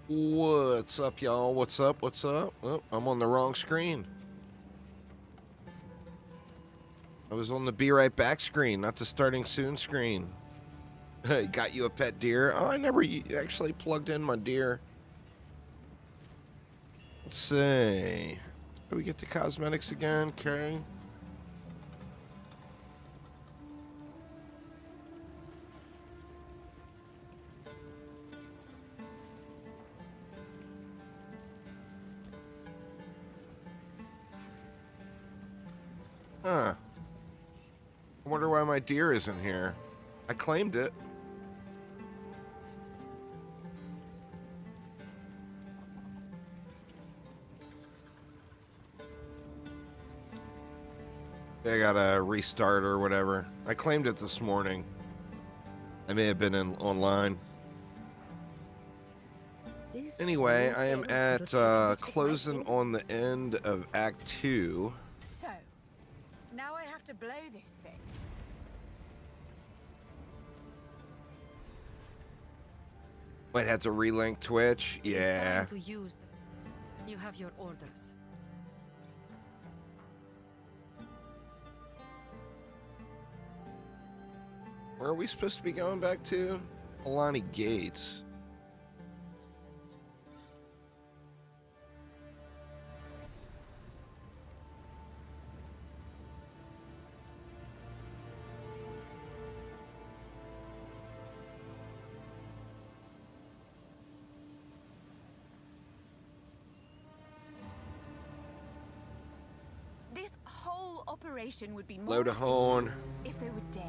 What's up, y'all? What's up? What's up? Oh, I'm on the wrong screen. I was on the be right back screen, not the starting soon screen. Got you a pet deer? Oh, I never actually plugged in my deer. Let's see. How do we get to cosmetics again? Okay. Huh. I wonder why my deer isn't here. I claimed it. I gotta restart or whatever. I claimed it this morning. I may have been online. Anyway, I am at closing on the end of Act 2. So, now I have to blow this thing. Might have to relink Twitch. Yeah. To use them. You have your orders. Where are we supposed to be going back to? Alani Gates. This whole operation would be more Load a horn. efficient if they were dead.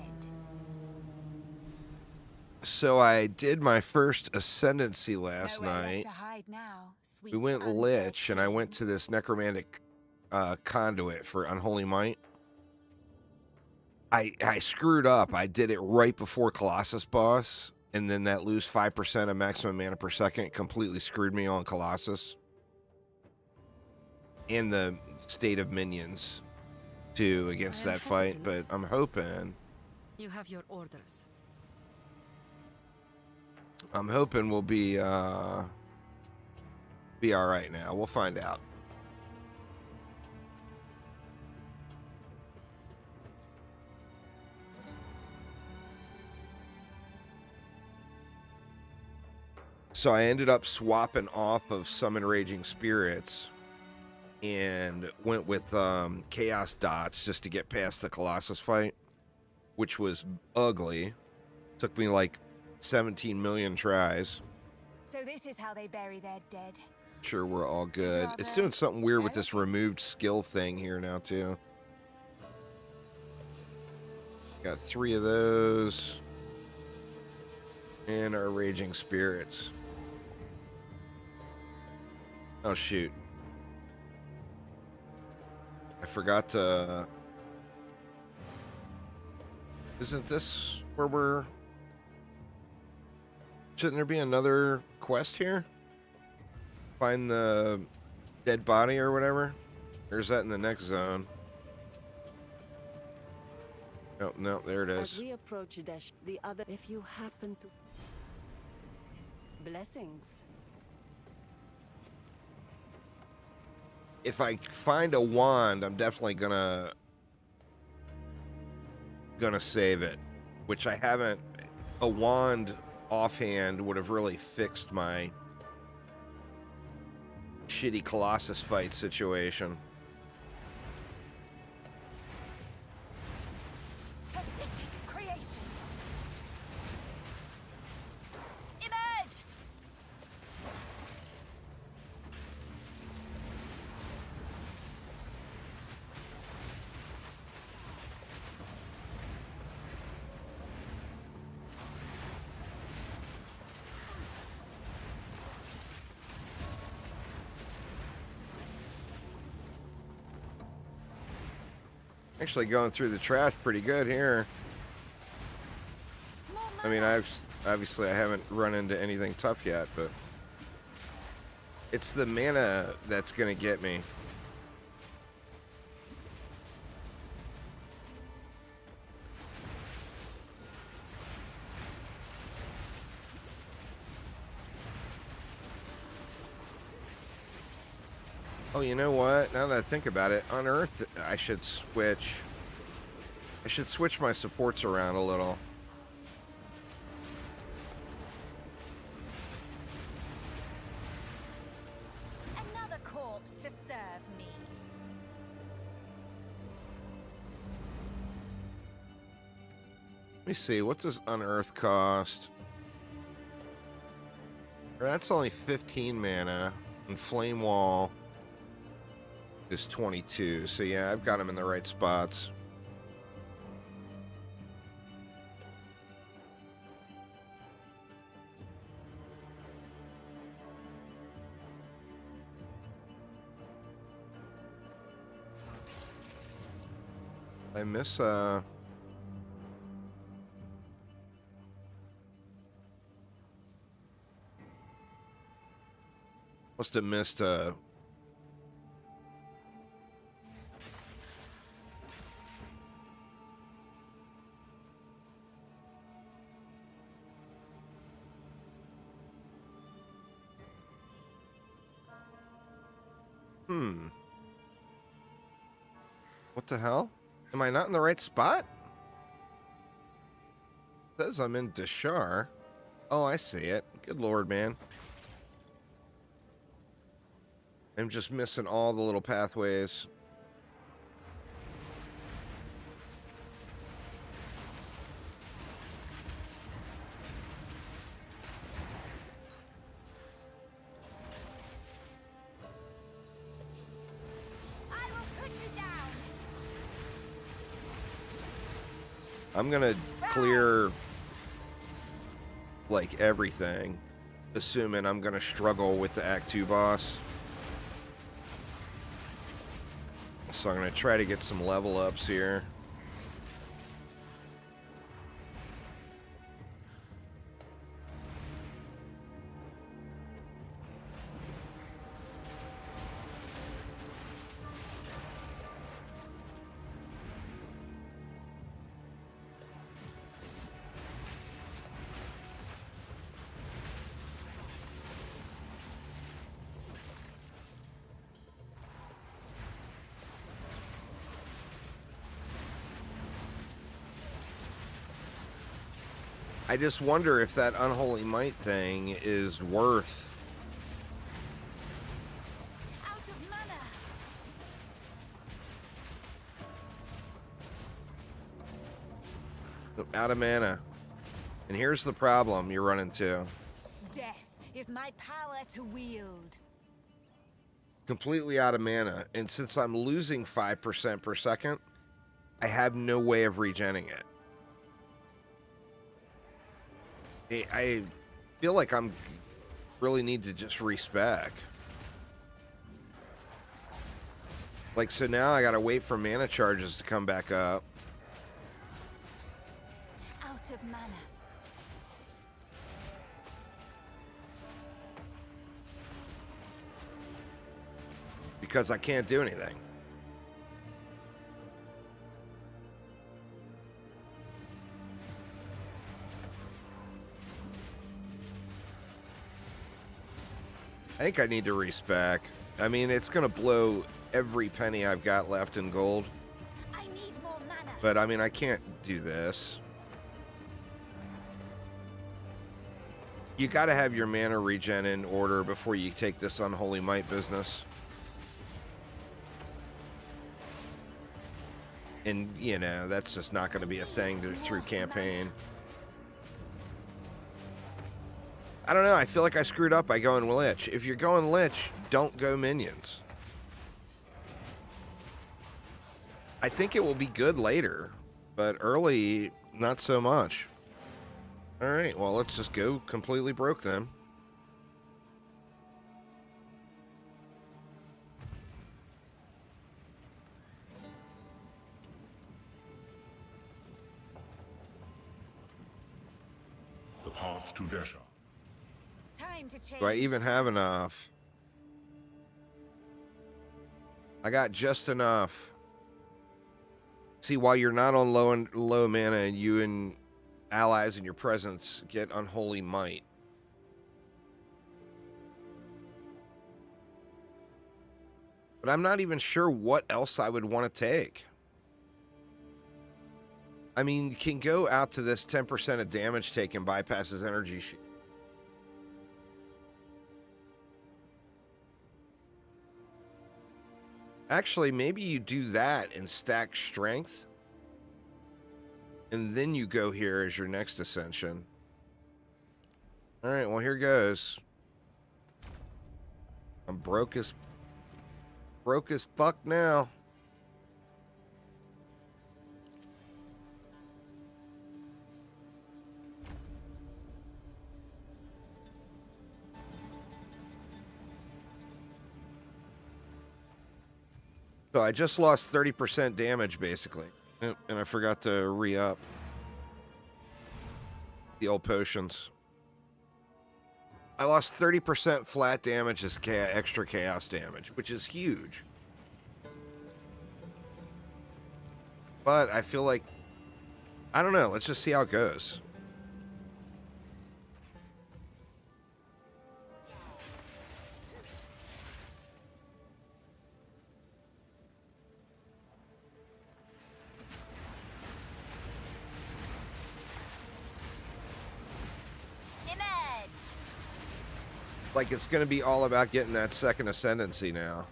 So I did my first Ascendancy last Nowhere left night. to hide now, sweet We went undead Lich, and I thing. went to this necromantic conduit for Unholy Might. I screwed up. I did it right before Colossus boss, and then that lose 5% of maximum mana per second completely screwed me on Colossus. And the state of minions, too, against I am that fight. But hesitant. I'm hoping... You have your orders. I'm hoping we'll be all right now. We'll find out. So I ended up swapping off of Summon Raging Spirits and went with Chaos Dots just to get past the Colossus fight, which was ugly. Took me like 17 million tries. So this is how they bury their dead. Sure, we're all good. It's rather doing something weird with this elegant. removed skill thing here now, too. Got 3 of those. And our Raging Spirits. Oh, shoot. I forgot to... Isn't this where we're... Shouldn't there be another quest here? Find the dead body or whatever? Or is that in the next zone? No, no, there it As is. we approach the other, if you happen to... Blessings. If I find a wand, I'm definitely gonna save it, which I haven't. A wand offhand would have really fixed my shitty Colossus fight situation. Pathetic creation. Emerge! Actually going through the trash pretty good here. I mean, obviously I haven't run into anything tough yet, but it's the mana that's gonna get me. Oh, you know what? Now that I think about it, Unearth, I should switch. I should switch my supports around a little. Another corpse to serve me. Let me see. What does Unearth cost? That's only 15 mana. And Flame Wall is 22. So yeah, I've got them in the right spots. I miss must have missed what the hell? Am I not in the right spot? It says I'm in Deshar. Oh, I see it. Good lord, man. I'm just missing all the little pathways. I will put you down. I'm gonna clear like everything, assuming I'm gonna struggle with the Act 2 boss. So I'm gonna try to get some level ups here. I just wonder if that Unholy Might thing is worth. Out of mana. Out of mana. And here's the problem you run into. Death is my power to wield. Completely out of mana. And since I'm losing 5% per second, I have no way of regenning it. I feel like I'm really need to just respec. Like, so now I gotta wait for mana charges to come back up. Out of mana. Because I can't do anything. I think I need to respec. I mean, it's going to blow every penny I've got left in gold. I need more mana. But, I mean, I can't do this. You got to have your mana regen in order before you take this Unholy Might business. And, you know, that's just not going to be a thing through campaign. I don't know. I feel like I screwed up by going Lich. If you're going Lich, don't go minions. I think it will be good later, but early, not so much. All right, well, let's just go completely broke then. The path to Desha. Time to change. Do I even have enough? I got just enough. See, while you're not on low mana, you and allies in your presence get Unholy Might. But I'm not even sure what else I would want to take. I mean, you can go out to this 10% of damage taken bypasses energy shield. Actually, maybe you do that and stack strength. And then you go here as your next ascension. All right, well, here goes. I'm broke as fuck now. So I just lost 30% damage, basically. And I forgot to re-up the old potions. I lost 30% flat damage as extra chaos damage, which is huge. But I feel like, I don't know, let's just see how it goes. Like, it's going to be all about getting that second ascendancy now.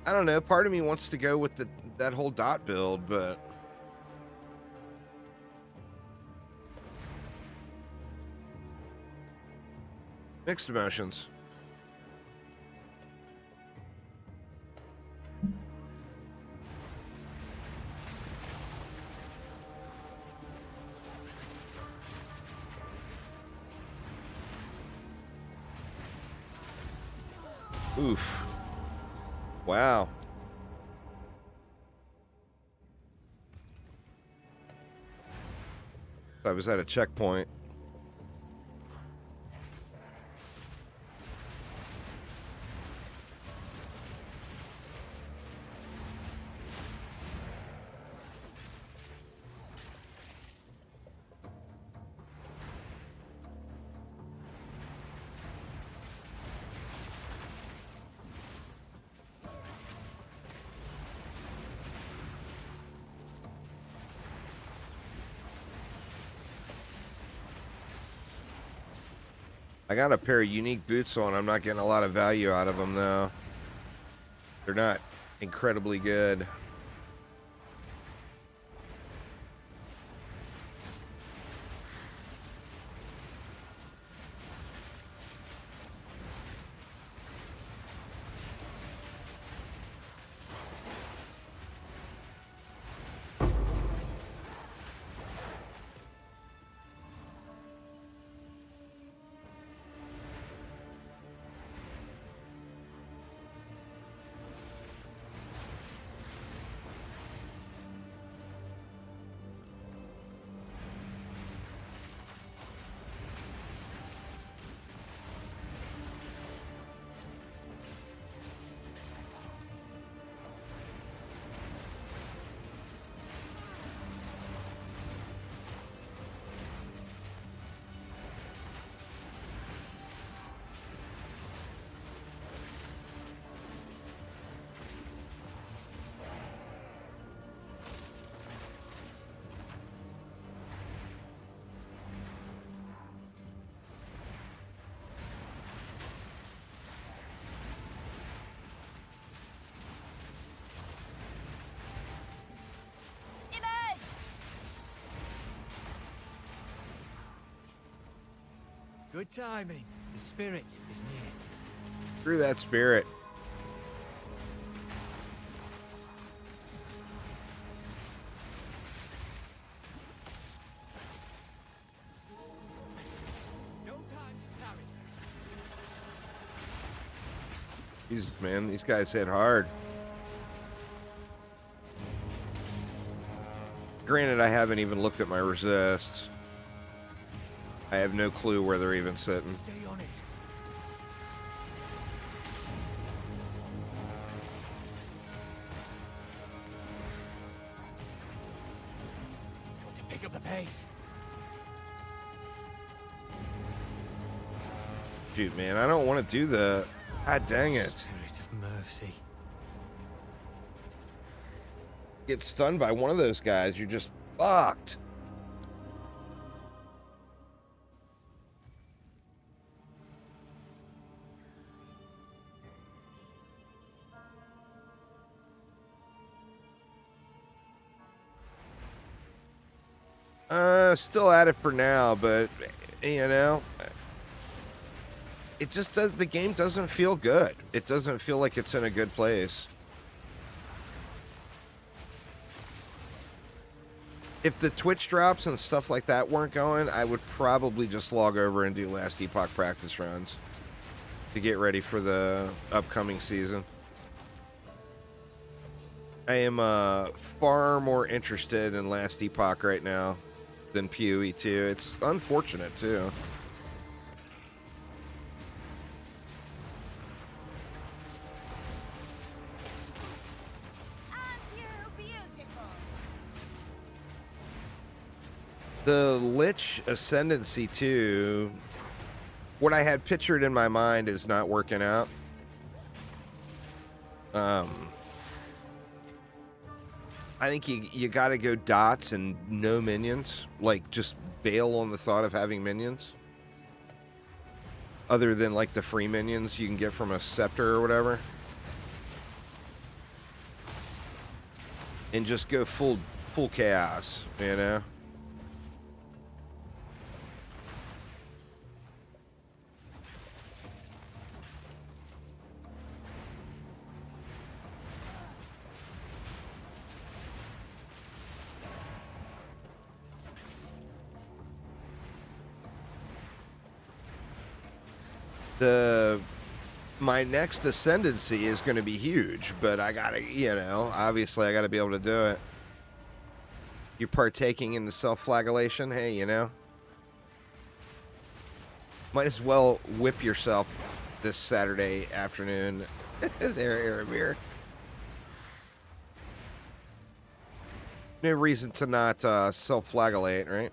I don't know. Part of me wants to go with that whole dot build, but mixed emotions. Oof. Wow. I was at a checkpoint. I got a pair of unique boots on. I'm not getting a lot of value out of them, though. They're not incredibly good. Good timing. The spirit is near. Screw that spirit. No time to tarry. Jesus, man, these guys hit hard. Granted, I haven't even looked at my resists. I have no clue where they're even sitting. Stay on it. Shoot, man, I don't want to do the... God dang it. Spirit of mercy. Get stunned by one of those guys, you're just fucked. Still at it for now, but, you know, it just does, the game doesn't feel good. It doesn't feel like it's in a good place. If the Twitch drops and stuff like that weren't going, I would probably just log over and do Last Epoch practice runs to get ready for the upcoming season. I am far more interested in Last Epoch right now than POE2. It's unfortunate, too. The Lich Ascendancy 2, what I had pictured in my mind is not working out. I think you gotta go dots and no minions. Like, just bail on the thought of having minions. Other than, like, the free minions you can get from a scepter or whatever. And just go full chaos, you know? My next ascendancy is going to be huge, but I gotta, you know, obviously I gotta be able to do it. You're partaking in the self-flagellation, hey, you know, might as well whip yourself this Saturday afternoon. There, Aramir. No reason to not self-flagellate, right?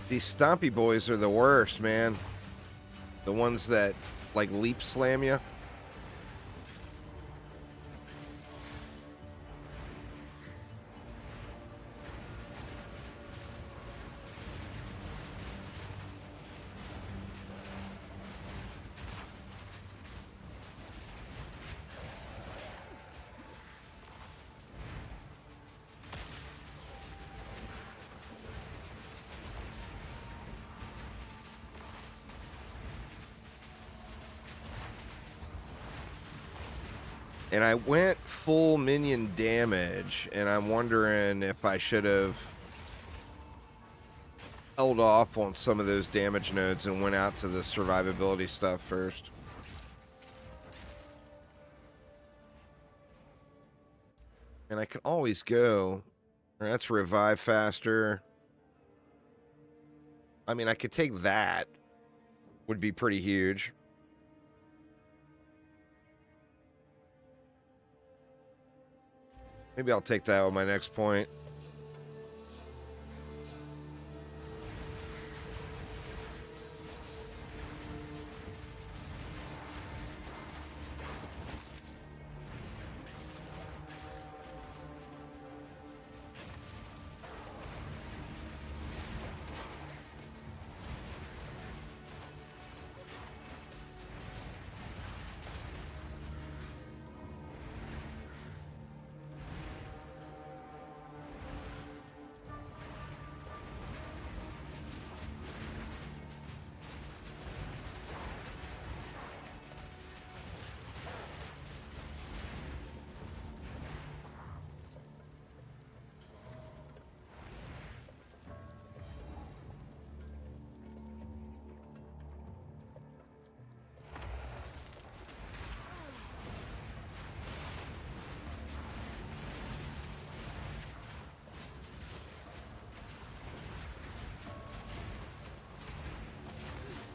These stompy boys are the worst, man. The ones that, like, leap slam you. And I went full minion damage, and I'm wondering if I should have held off on some of those damage nodes and went out to the survivability stuff first. And I can always go. That's revive faster. I mean, I could take that. Would be pretty huge. Maybe I'll take that with my next point.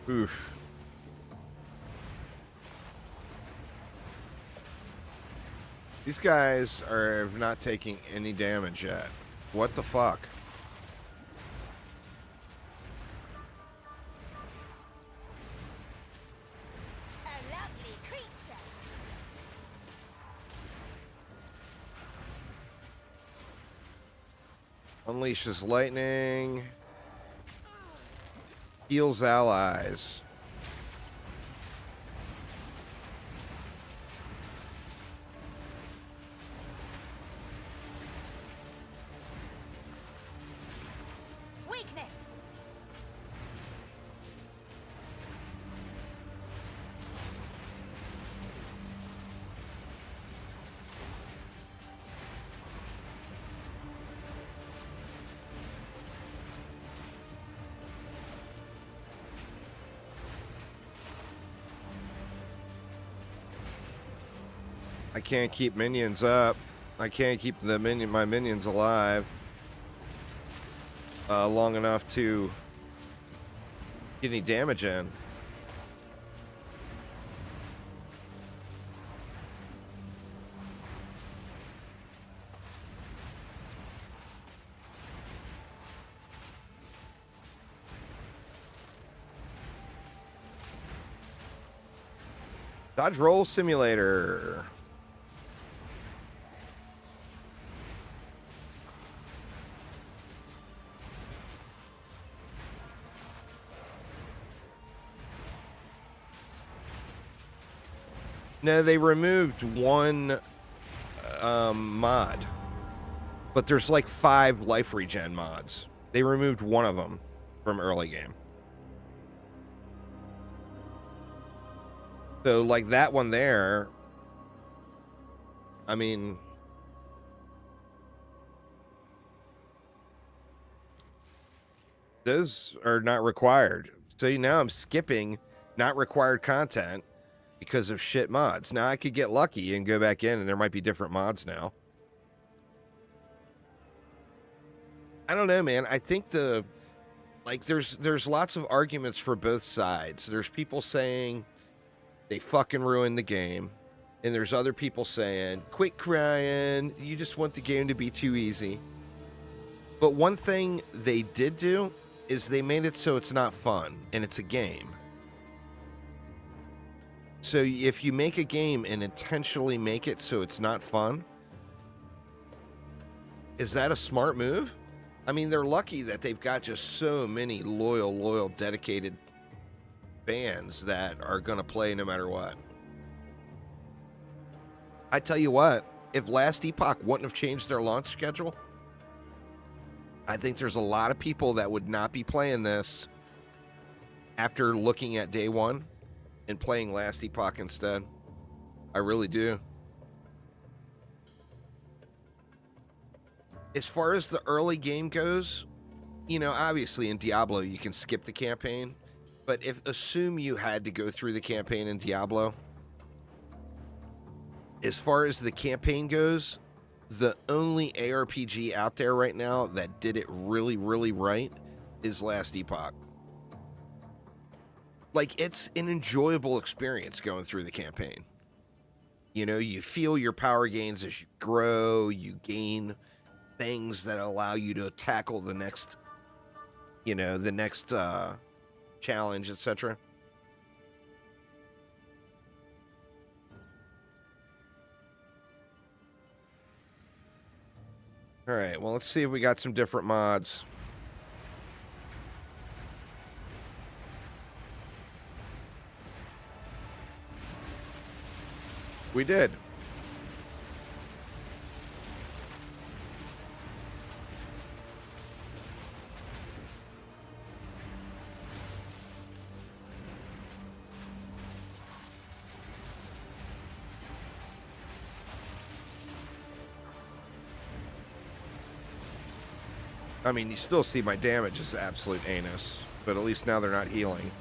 Oof. These guys are not taking any damage yet. What the fuck? A lovely creature. Unleashes lightning. Heals allies. Weakness. I can't keep minions up. I can't keep my minions alive long enough to get any damage in. Dodge roll simulator. No, they removed one mod, but there's like 5 life regen mods. They removed one of them from early game. So like that one there, I mean, those are not required. So now I'm skipping not required content because of shit mods. Now I could get lucky and go back in and there might be different mods now. I don't know, man. I think there's lots of arguments for both sides. There's people saying they fucking ruined the game. And there's other people saying, quit crying. You just want the game to be too easy. But one thing they did do is they made it so it's not fun and it's a game. So if you make a game and intentionally make it so it's not fun, is that a smart move? I mean, they're lucky that they've got just so many loyal, dedicated fans that are going to play no matter what. I tell you what, if Last Epoch wouldn't have changed their launch schedule, I think there's a lot of people that would not be playing this after looking at day one and playing Last Epoch instead. I really do. As far as the early game goes, you know, obviously in Diablo you can skip the campaign, but assume you had to go through the campaign in Diablo. As far as the campaign goes, the only ARPG out there right now that did it really, really right is Last Epoch. Like, it's an enjoyable experience going through the campaign. You know, you feel your power gains as you grow, you gain things that allow you to tackle the next, you know, the next challenge, etc. All right, well, let's see if we got some different mods. We did. I mean, you still see my damage is absolute anus, but at least now they're not healing.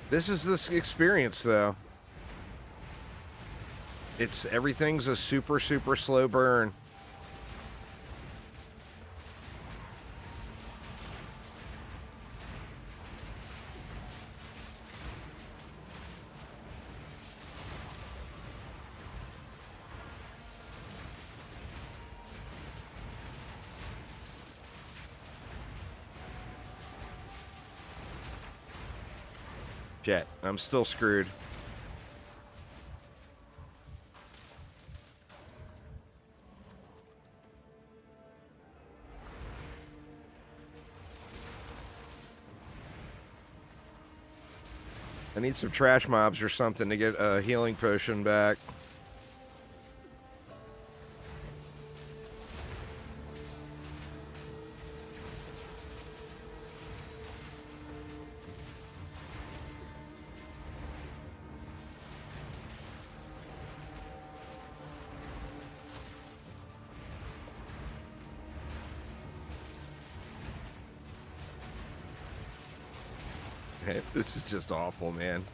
This is this experience, though. Everything's a super, super slow burn. Shit, I'm still screwed. I need some trash mobs or something to get a healing potion back. This is just awful, man.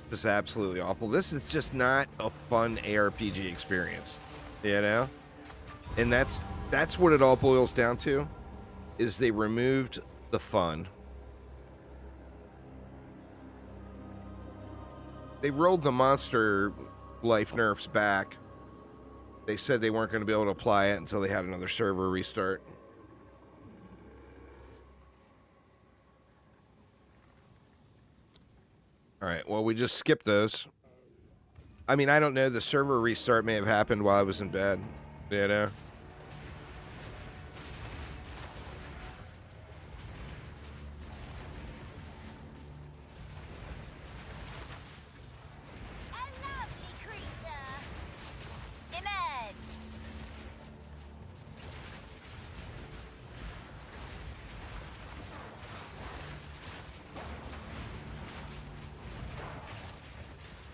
Just absolutely awful. This is just not a fun ARPG experience, you know? And that's what it all boils down to, is they removed the fun. They rolled the monster life nerfs back. They said they weren't going to be able to apply it until they had another server restart. All right, well, we just skipped those. I mean, I don't know. The server restart may have happened while I was in bed, you know? A lovely creature. Emerge.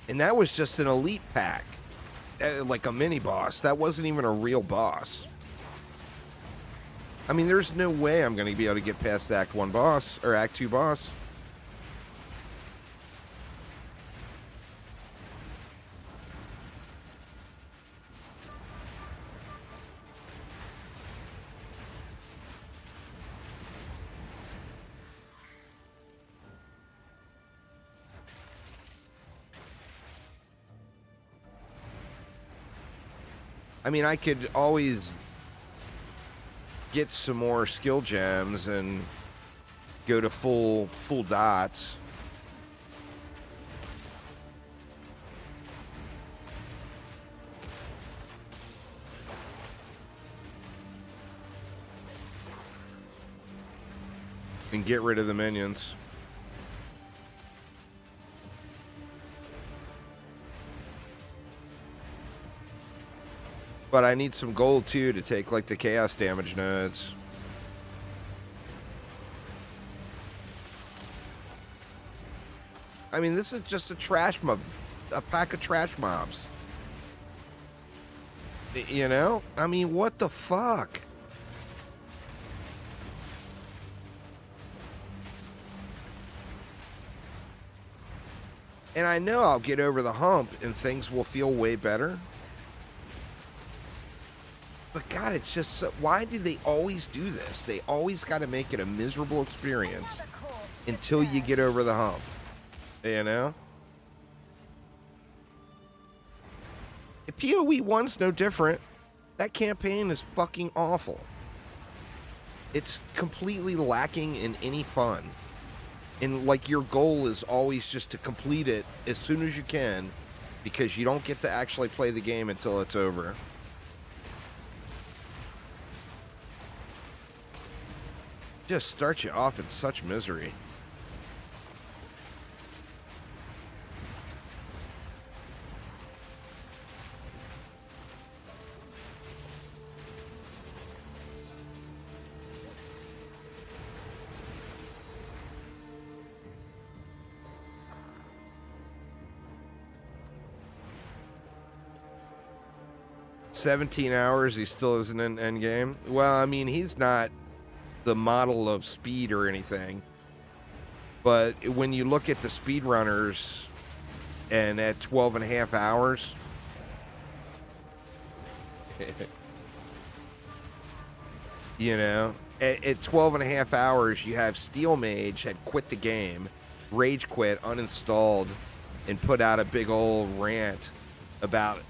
And that was just an elite pack. Like a mini boss. That wasn't even a real boss. I mean, there's no way I'm going to be able to get past Act 1 boss, or Act 2 boss. I mean, I could always get some more skill gems and go to full dots. And get rid of the minions. But I need some gold, too, to take, like, the chaos damage nodes. I mean, this is just a trash mob. A pack of trash mobs. You know? I mean, what the fuck? And I know I'll get over the hump and things will feel way better. But God, it's just so, why do they always do this? They always got to make it a miserable experience until you get over the hump. You know? POE1's no different. That campaign is fucking awful. It's completely lacking in any fun. And like your goal is always just to complete it as soon as you can because you don't get to actually play the game until it's over. Just starts you off in such misery. "17 hours, he still isn't in endgame." Well, I mean, he's not the model of speed or anything. But when you look at the speedrunners and at 12 and a half hours, you know, at 12 and a half hours, you have Steel Mage had quit the game, rage quit, uninstalled, and put out a big old rant about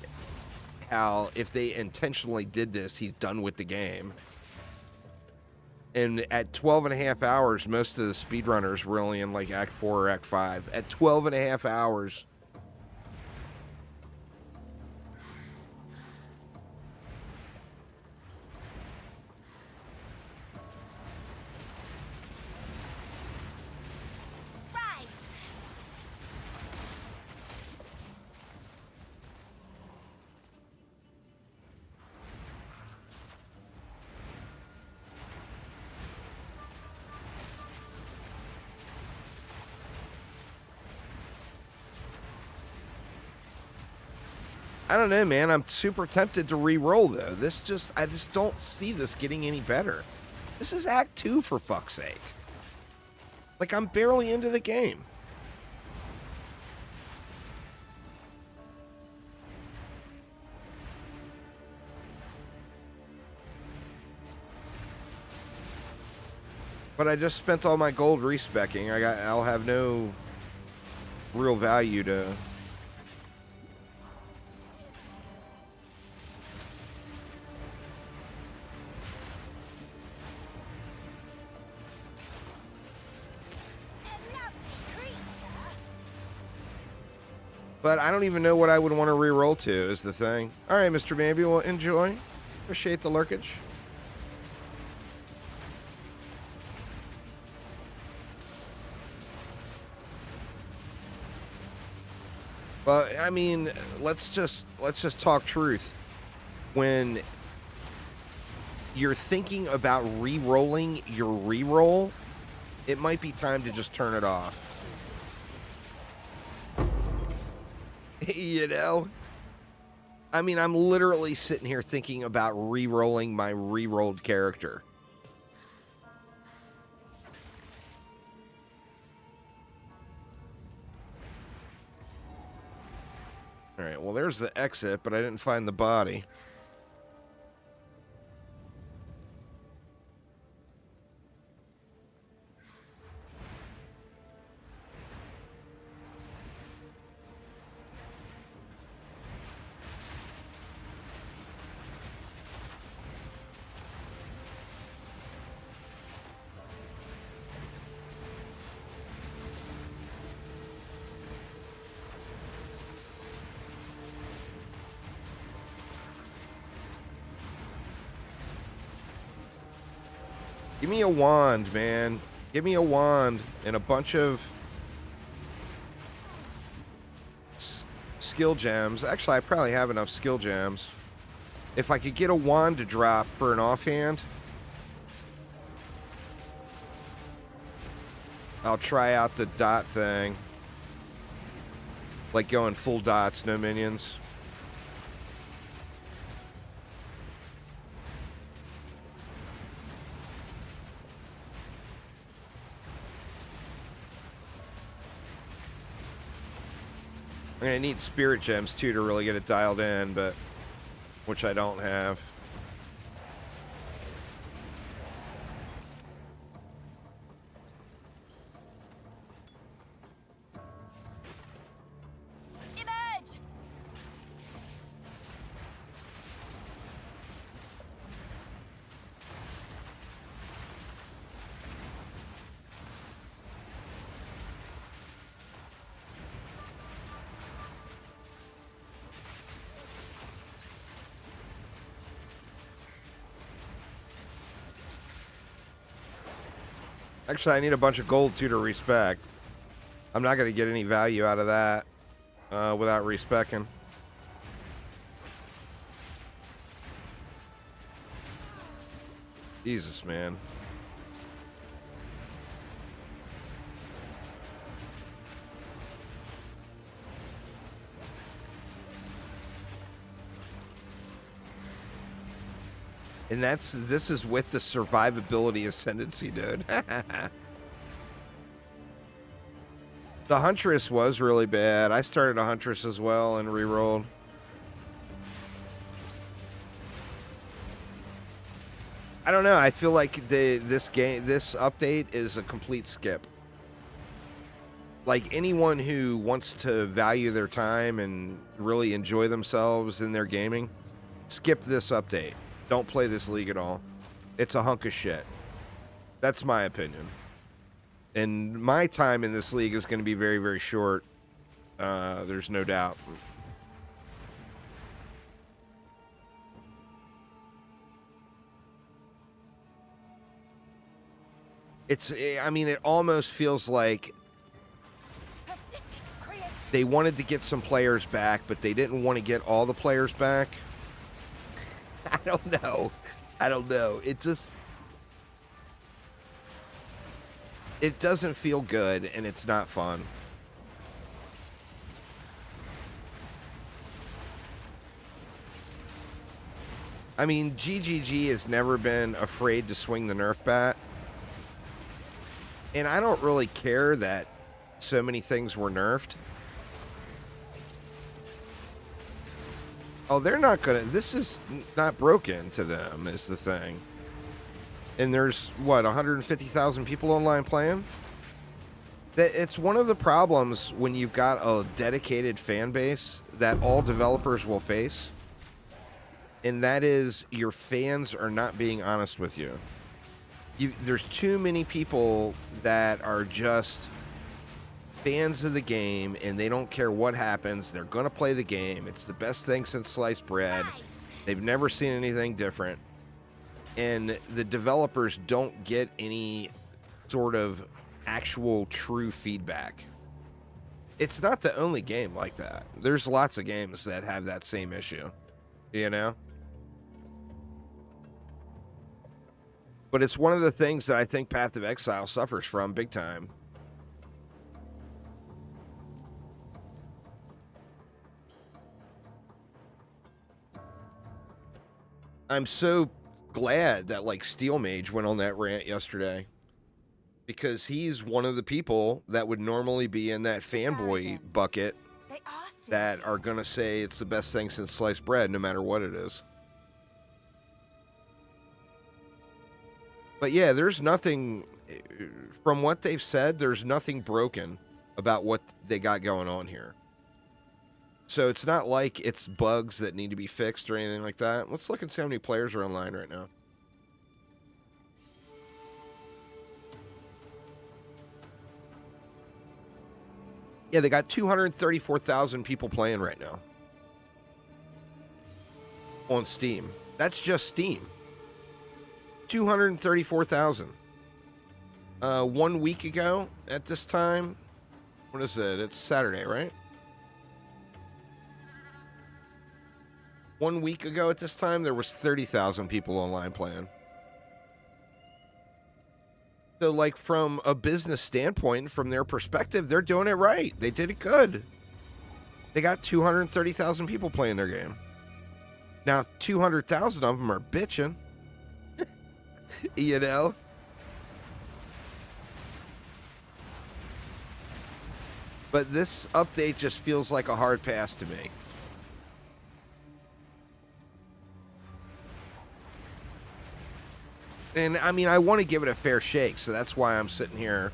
how if they intentionally did this, he's done with the game. And at 12 and a half hours, most of the speedrunners were only in like Act 4 or Act 5. At 12 and a half hours. Rise. I don't know, man. I'm super tempted to re-roll, though. I just don't see this getting any better. This is Act 2, for fuck's sake. Like, I'm barely into the game. But I just spent all my gold respecking. I'll have no real value to... But I don't even know what I would want to re-roll to, is the thing. All right, Mr. Bambi, well, enjoy. Appreciate the lurkage. But, I mean, let's just talk truth. When you're thinking about re-rolling your re-roll, it might be time to just turn it off. You know? I mean, I'm literally sitting here thinking about re-rolling my re-rolled character. Alright, well, there's the exit, but I didn't find the body. Give me a wand, man. Give me a wand and a bunch of skill gems. Actually, I probably have enough skill gems. If I could get a wand to drop for an offhand, I'll try out the dot thing. Like going full dots, no minions. I'm gonna need spirit gems too to really get it dialed in, but which I don't have. Emerge. Actually, I need a bunch of gold too to respec. I'm not gonna get any value out of that without respecking. Jesus, man. And this is with the survivability ascendancy, dude. The Huntress was really bad. I started a Huntress as well and rerolled. I don't know. I feel like this update is a complete skip. Like anyone who wants to value their time and really enjoy themselves in their gaming, skip this update. Don't play this league at all. It's a hunk of shit. That's my opinion. And my time in this league is going to be very, very short. There's no doubt. I mean, it almost feels like they wanted to get some players back, but they didn't want to get all the players back. I don't know. It just... It doesn't feel good, and it's not fun. I mean, GGG has never been afraid to swing the Nerf bat. And I don't really care that so many things were nerfed. Oh, they're not gonna... This is not broken to them, is the thing. And there's, what, 150,000 people online playing? It's one of the problems when you've got a dedicated fan base that all developers will face. And that is, your fans are not being honest with you. There's too many people that are just fans of the game, and they don't care what happens. They're going to play the game. It's the best thing since sliced bread. They've never seen anything different. And the developers don't get any sort of actual true feedback. It's not the only game like that. There's lots of games that have that same issue, you know? But it's one of the things that I think Path of Exile suffers from big time. I'm so glad that, like, Steel Mage went on that rant yesterday. Because he's one of the people that would normally be in that fanboy bucket that are going to say it's the best thing since sliced bread, no matter what it is. But yeah, there's nothing, from what they've said, there's nothing broken about what they got going on here. So it's not like it's bugs that need to be fixed or anything like that. Let's look and see how many players are online right now. Yeah, they got 234,000 people playing right now on Steam. That's just Steam. 234,000. 1 week ago at this time, what is it? It's Saturday, right? 1 week ago at this time, there was 30,000 people online playing. So, like, from a business standpoint, from their perspective, they're doing it right. They did it good. They got 230,000 people playing their game. Now, 200,000 of them are bitching. You know? But this update just feels like a hard pass to me. And, I mean, I want to give it a fair shake, so that's why I'm sitting here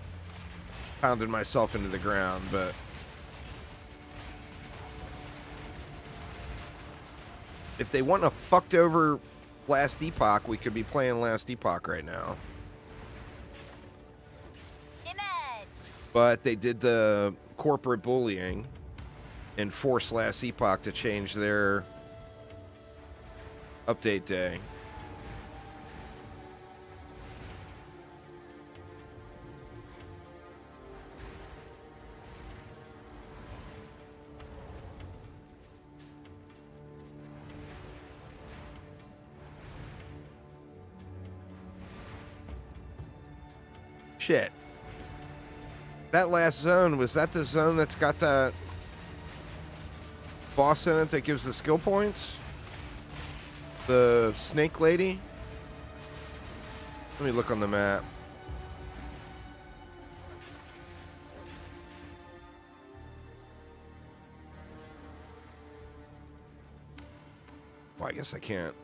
pounding myself into the ground, but... If they want a fucked over Last Epoch, we could be playing Last Epoch right now. Image. But they did the corporate bullying and forced Last Epoch to change their update day. Shit. That last zone, was that the zone that's got that boss in it that gives the skill points? The snake lady? Let me look on the map. I guess I can't.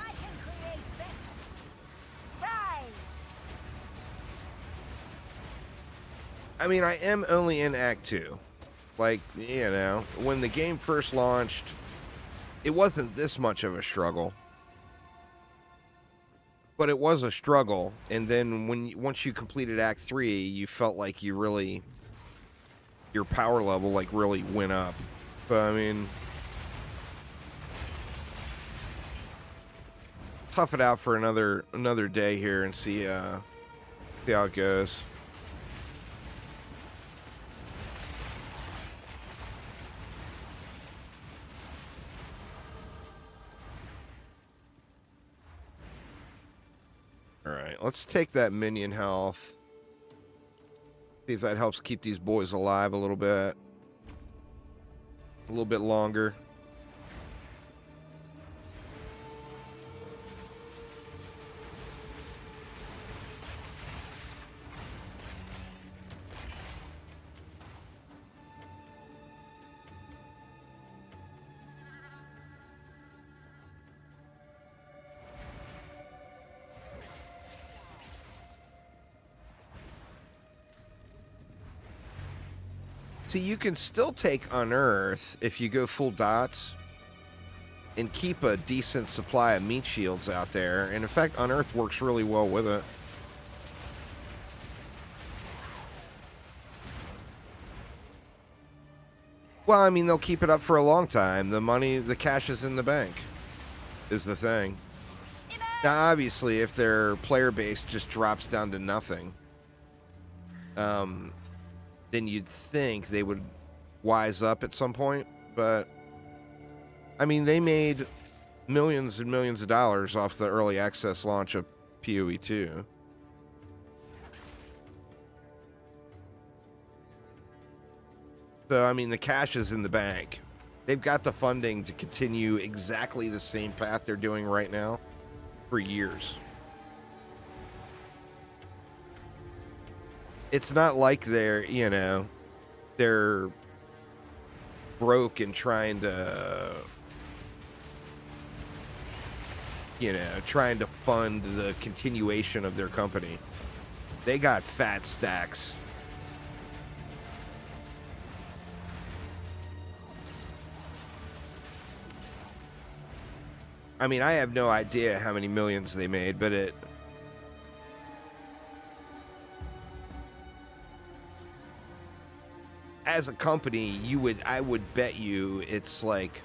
I can create better. Rise! I mean, I am only in Act 2. Like, you know, when the game first launched, it wasn't this much of a struggle. But it was a struggle, and then once you completed Act 3, you felt like you really, your power level, like, really went up. But, I mean, tough it out for another day here and see how it goes. Alright, let's take that minion health. See if that helps keep these boys alive a little bit. A little bit longer. See, you can still take Unearth if you go full dots and keep a decent supply of meat shields out there. And in fact, Unearth works really well with it. Well, I mean, they'll keep it up for a long time. The money, the cash is in the bank, is the thing. Now, obviously, if their player base just drops down to nothing, then you'd think they would wise up at some point. But, I mean, they made millions and millions of dollars off the early access launch of POE2. So, I mean, the cash is in the bank. They've got the funding to continue exactly the same path they're doing right now for years. It's not like they're, you know, they're broke and trying to, you know, trying to fund the continuation of their company. They got fat stacks. I mean, I have no idea how many millions they made, but it... As a company, I would bet you it's like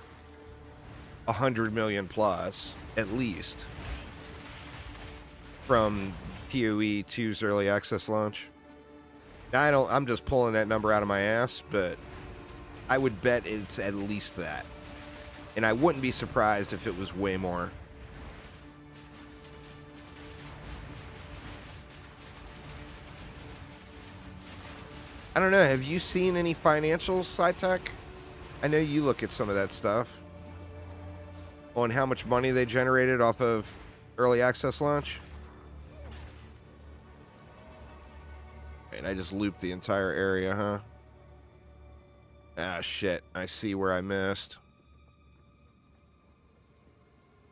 100 million plus, at least, from POE2's early access launch. Now, I'm just pulling that number out of my ass, but I would bet it's at least that. And I wouldn't be surprised if it was way more. I don't know. Have you seen any financials, SciTech? I know you look at some of that stuff. On how much money they generated off of early access launch. And I just looped the entire area, huh? Ah, shit. I see where I missed.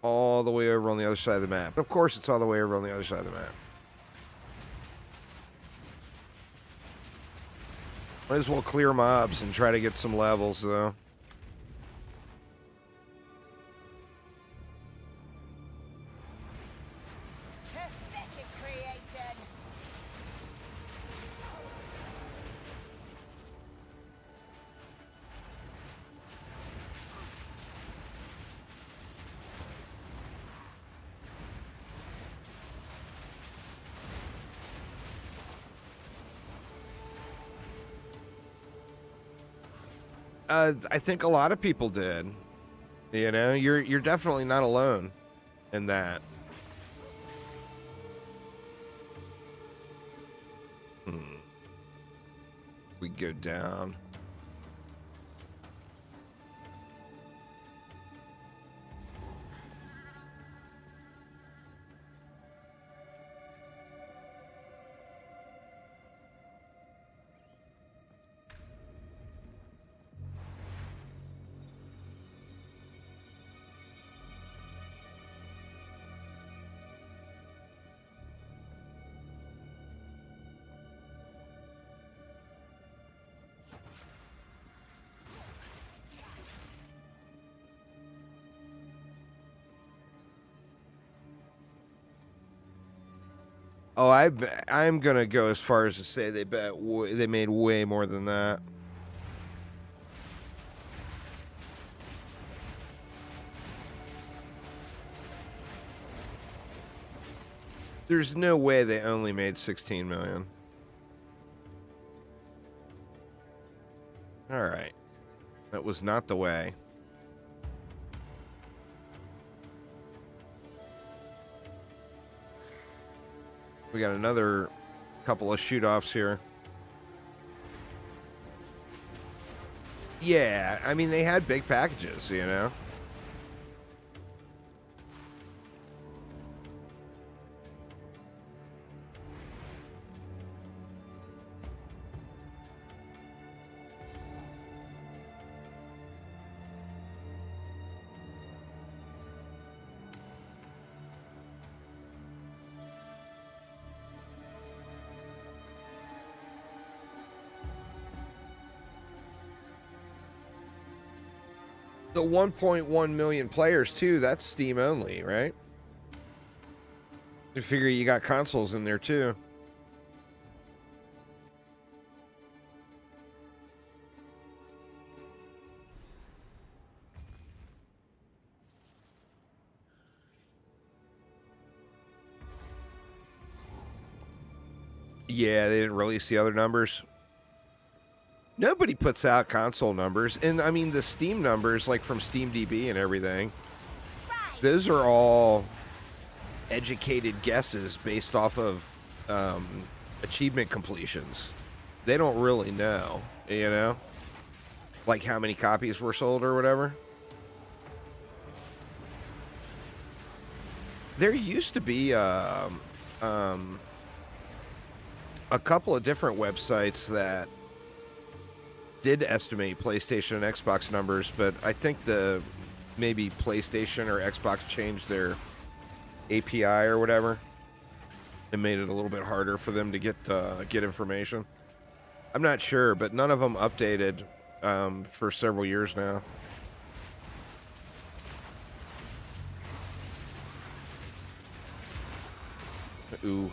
All the way over on the other side of the map. Of course, it's all the way over on the other side of the map. Might as well clear mobs and try to get some levels, though. Pathetic creation. I think a lot of people did. You know, you're definitely not alone in that. We go down. Oh, I'm gonna go as far as to say they made way more than that. There's no way they only made 16 million. All right, that was not the way. We got another couple of shoot-offs here. Yeah, I mean, they had big packages, you know? The 1.1 million players, too, that's Steam only, right? You figure you got consoles in there, too. Yeah, they didn't release the other numbers. Nobody puts out console numbers. And, I mean, the Steam numbers, like from SteamDB and everything, those are all educated guesses based off of achievement completions. They don't really know, you know? Like how many copies were sold or whatever. There used to be a couple of different websites that did estimate PlayStation and Xbox numbers, but I think maybe PlayStation or Xbox changed their API or whatever. It made it a little bit harder for them to get information. I'm not sure, but none of them updated for several years now. Ooh.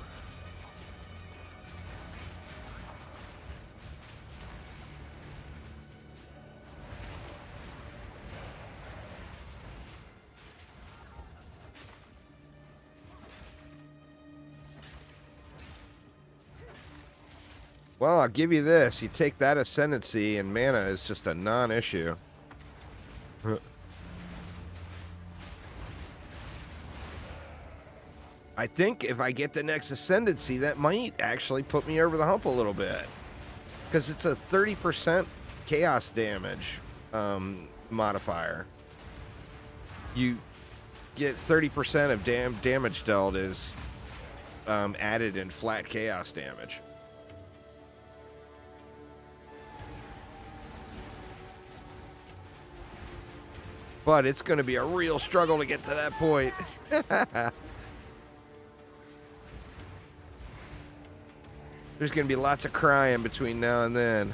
Well, I'll give you this. You take that ascendancy, and mana is just a non-issue. I think if I get the next ascendancy, that might actually put me over the hump a little bit. Because it's a 30% chaos damage modifier. You get 30% of damage dealt is added in flat chaos damage. But it's going to be a real struggle to get to that point. There's going to be lots of crying between now and then.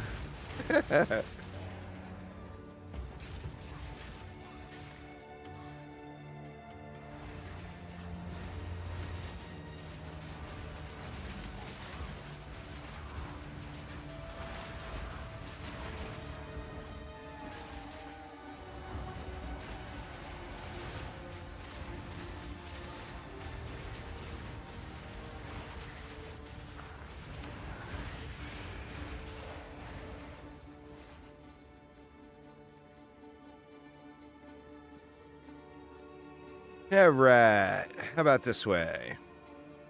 All right. How about this way?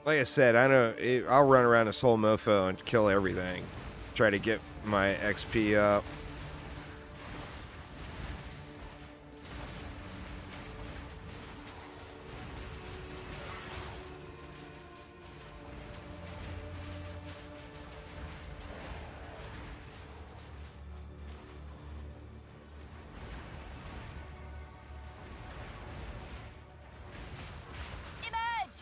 Like I said, I'll run around this whole mofo and kill everything. Try to get my XP up. Emerge!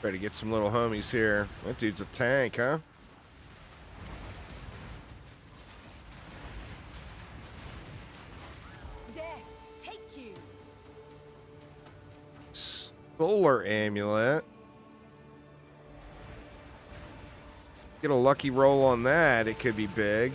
Try to get some little homies here. That dude's a tank, huh? Death, take you! Solar amulet. Get a lucky roll on that. It could be big.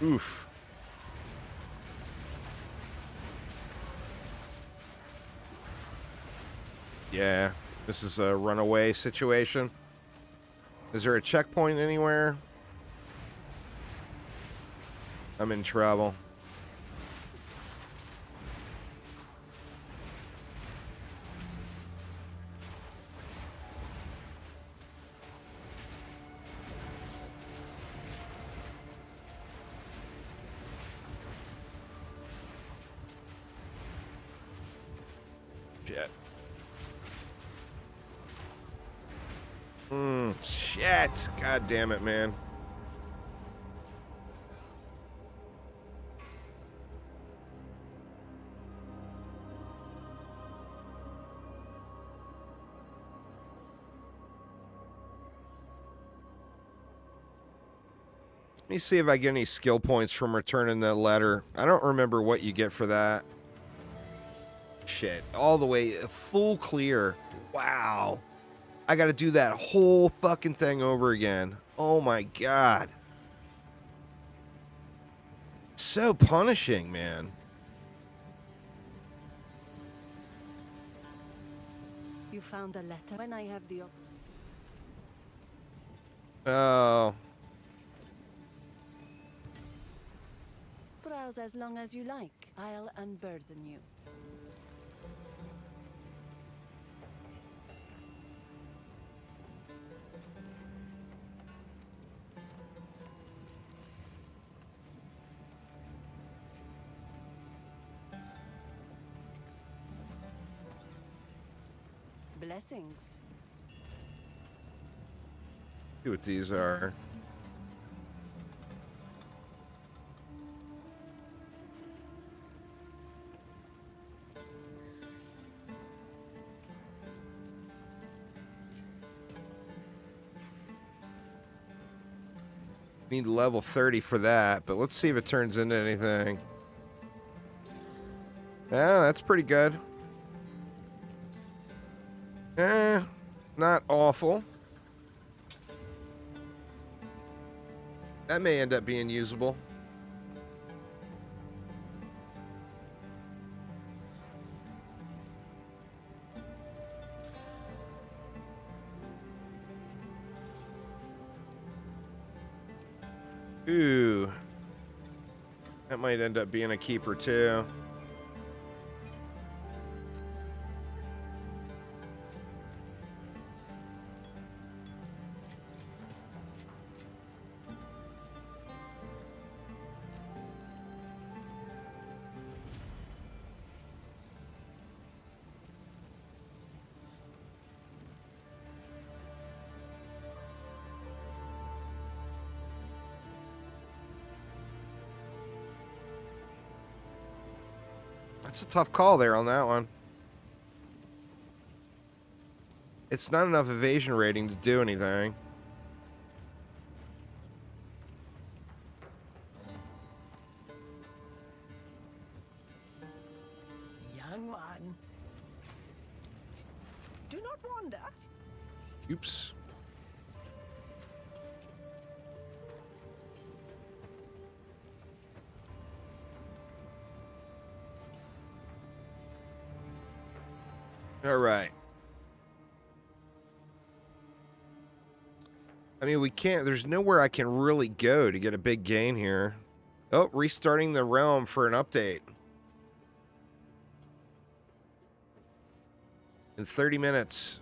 Oof. Yeah, this is a runaway situation. Is there a checkpoint anywhere? I'm in trouble. Shit. Shit. God damn it, man. Let me see if I get any skill points from returning the letter. I don't remember what you get for that. Shit. All the way full clear. Wow. I got to do that whole fucking thing over again. Oh my god. So punishing, man. You found a letter when I have the Oh. browse as long as you like. I'll unburden you. Blessings. See what these are. Need level 30 for that, but let's see if it turns into anything. Yeah, that's pretty good. Not awful. That may end up being usable. Ooh. That might end up being a keeper too. That's a tough call there on that one. It's not enough evasion rating to do anything. Young one. Do not wander. Oops. All right. I mean, we can't, there's nowhere I can really go to get a big gain here. Oh, restarting the realm for an update. In 30 minutes.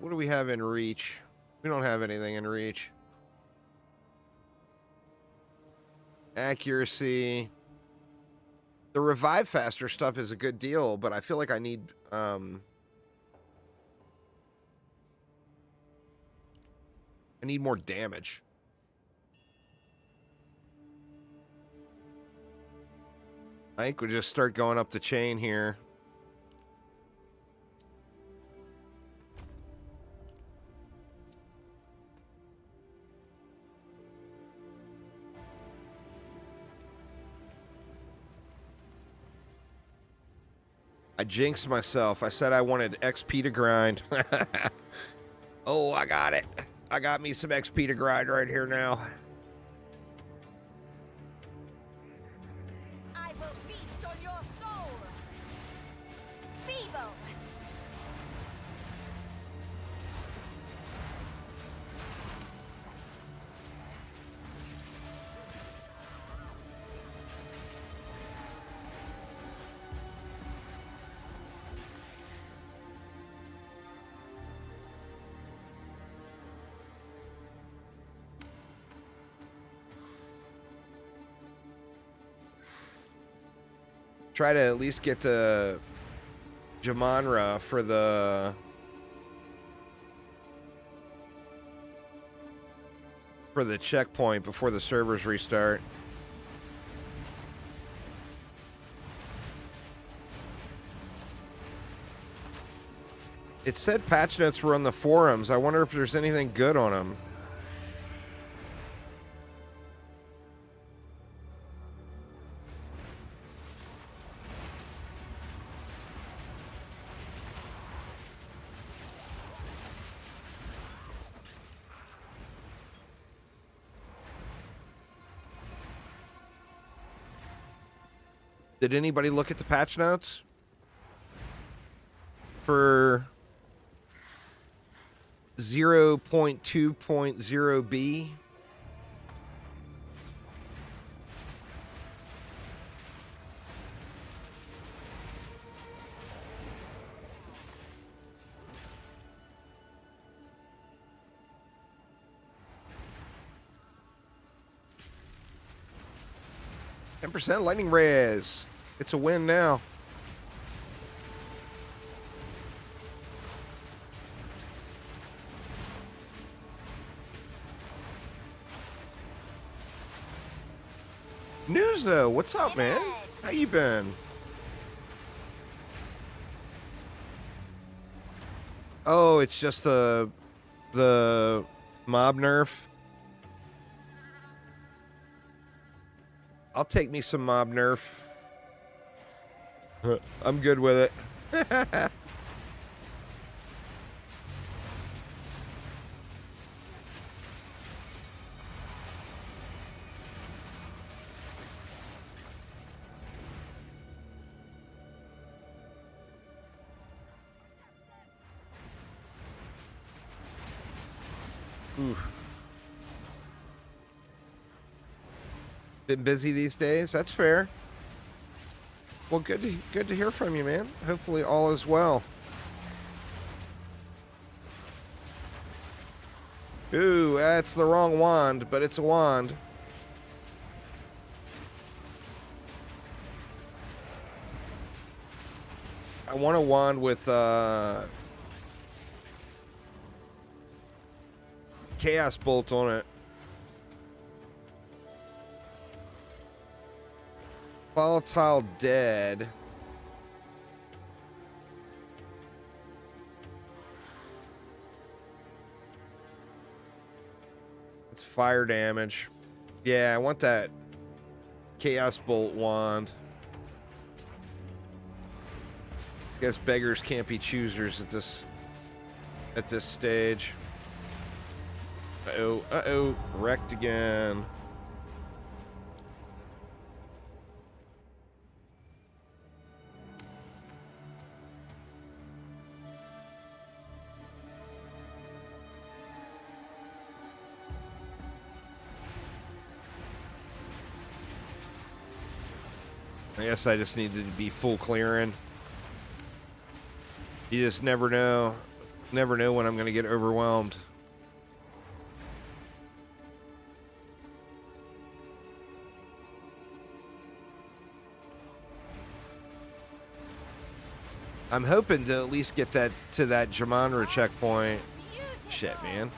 What do we have in reach? We don't have anything in reach. Accuracy. The revive faster stuff is a good deal, but I feel like I need I need more damage. I think we'll just start going up the chain here. I jinxed myself. I said I wanted XP to grind. Oh, I got it. I got me some XP to grind right here now. I will feast on your soul. Feeble. 'Try to at least get to Jamanra for the checkpoint before the servers restart. It said patch notes were on the forums. I wonder if there's anything good on them. Did anybody look at the patch notes for 0.2.0b? %, lightning res. It's a win now. News though, what's up, man? How you been? Oh, it's just the mob nerf. I'll take me some mob nerf. I'm good with it. Ooh. Been busy these days. That's fair. Well, good to hear from you, man. Hopefully all is well. Ooh, that's the wrong wand, but it's a wand. I want a wand with Chaos Bolt on it. Volatile Dead. It's fire damage. Yeah, I want that Chaos Bolt wand. Guess beggars can't be choosers at this stage. Uh-oh, wrecked again. I guess I just needed to be full clearing. You just never know. Never know when I'm going to get overwhelmed. I'm hoping to at least get that to that Jamandra checkpoint. Shit, man.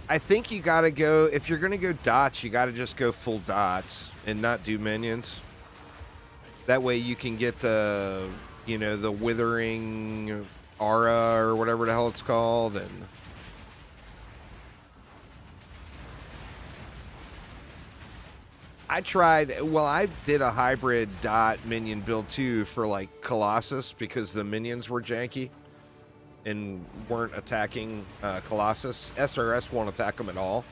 I think you gotta go, if you're gonna go dots, you gotta just go full dots and not do minions. That way you can get the, you know, the withering aura or whatever the hell it's called. And I tried, well, I did a hybrid dot minion build too for like Colossus because the minions were janky and weren't attacking Colossus. SRS won't attack them at all.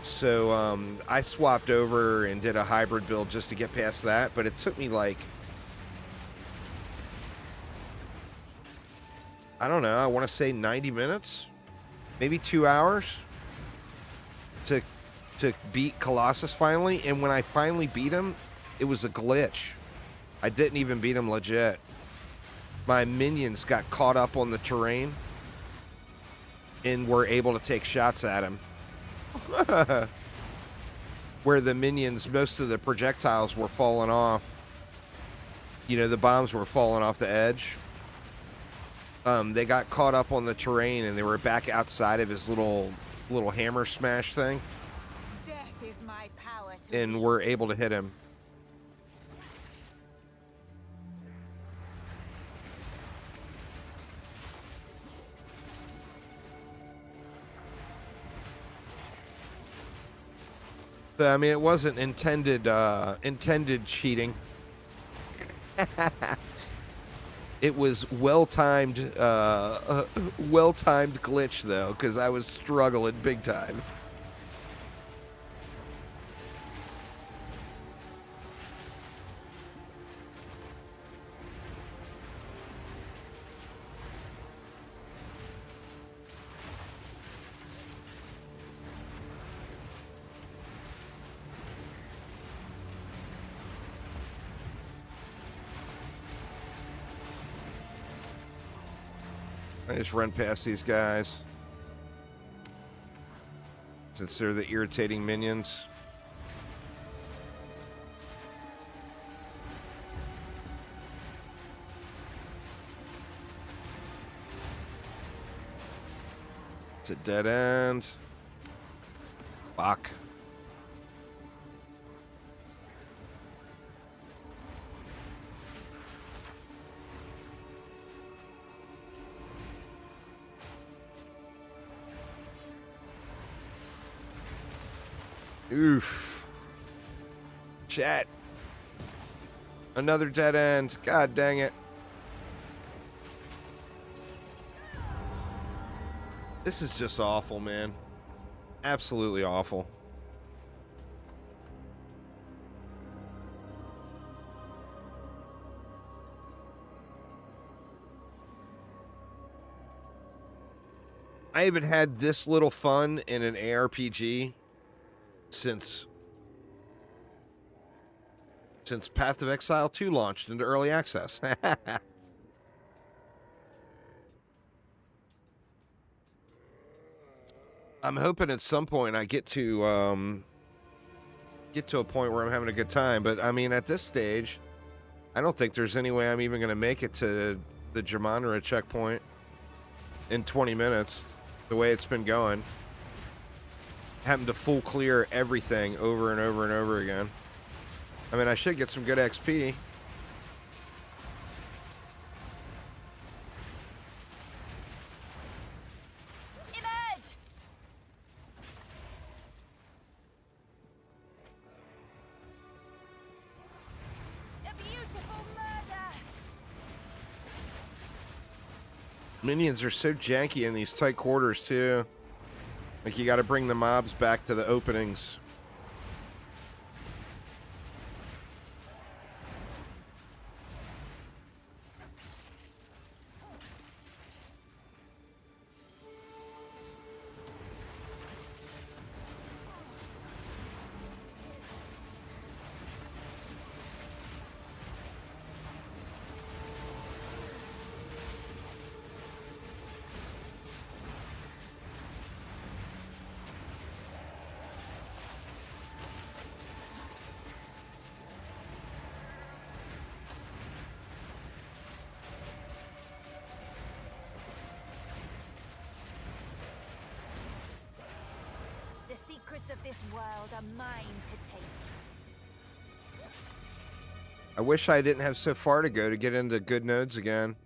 So I swapped over and did a hybrid build just to get past that, but it took me like, I don't know, I want to say 90 minutes, maybe 2 hours to beat Colossus finally. And when I finally beat him, it was a glitch. I didn't even beat him legit. My minions got caught up on the terrain and were able to take shots at him. Where the minions, most of the projectiles were falling off. You know, the bombs were falling off the edge. They got caught up on the terrain and they were back outside of his little hammer smash thing. Death is my power to And were able to hit him. I mean, it wasn't intended cheating. It was well-timed glitch though, because I was struggling big time. I just run past these guys since they're the irritating minions. It's a dead end. Fuck. Oof. Chat. Another dead end. God dang it. This is just awful, man. Absolutely awful. I haven't had this little fun in an ARPG since Path of Exile 2 launched into early access. I'm hoping at some point I get to a point where I'm having a good time, but I mean at this stage, I don't think there's any way I'm even going to make it to the Germanra checkpoint in 20 minutes, the way it's been going. Having to full clear everything over and over and over again. I mean, I should get some good XP. Emerge! A beautiful murder! Minions are so janky in these tight quarters, too. Like, you gotta bring the mobs back to the openings. The secrets of this world are mine to take. I wish I didn't have so far to go to get into good nodes again.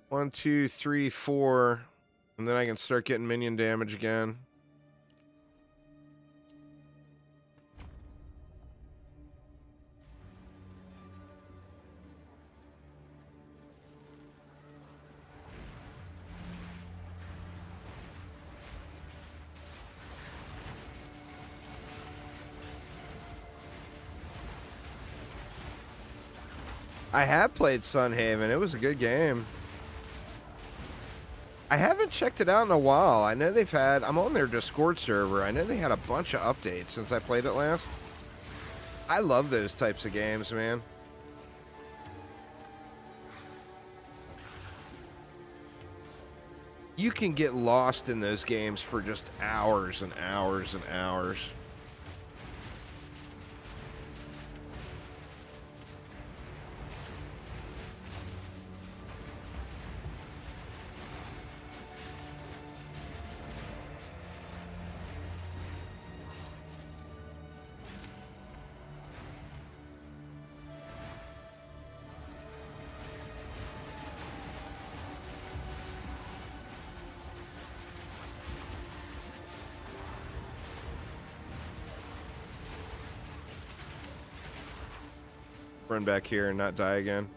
1, 2, 3, 4, and then I can start getting minion damage again. I have played Sunhaven. It was a good game. I haven't checked it out in a while. I know they've had... I'm on their Discord server. I know they had a bunch of updates since I played it last. I love those types of games, man. You can get lost in those games for just hours and hours and hours. Run back here and not die again.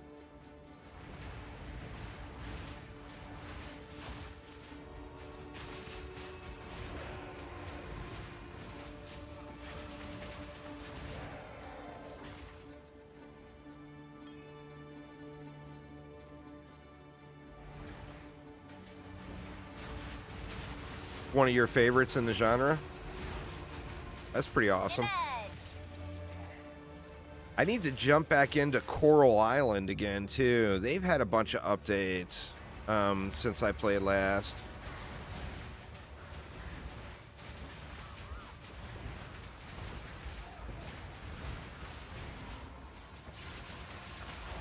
One of your favorites in the genre? That's pretty awesome. I need to jump back into Coral Island again, too. They've had a bunch of updates since I played last.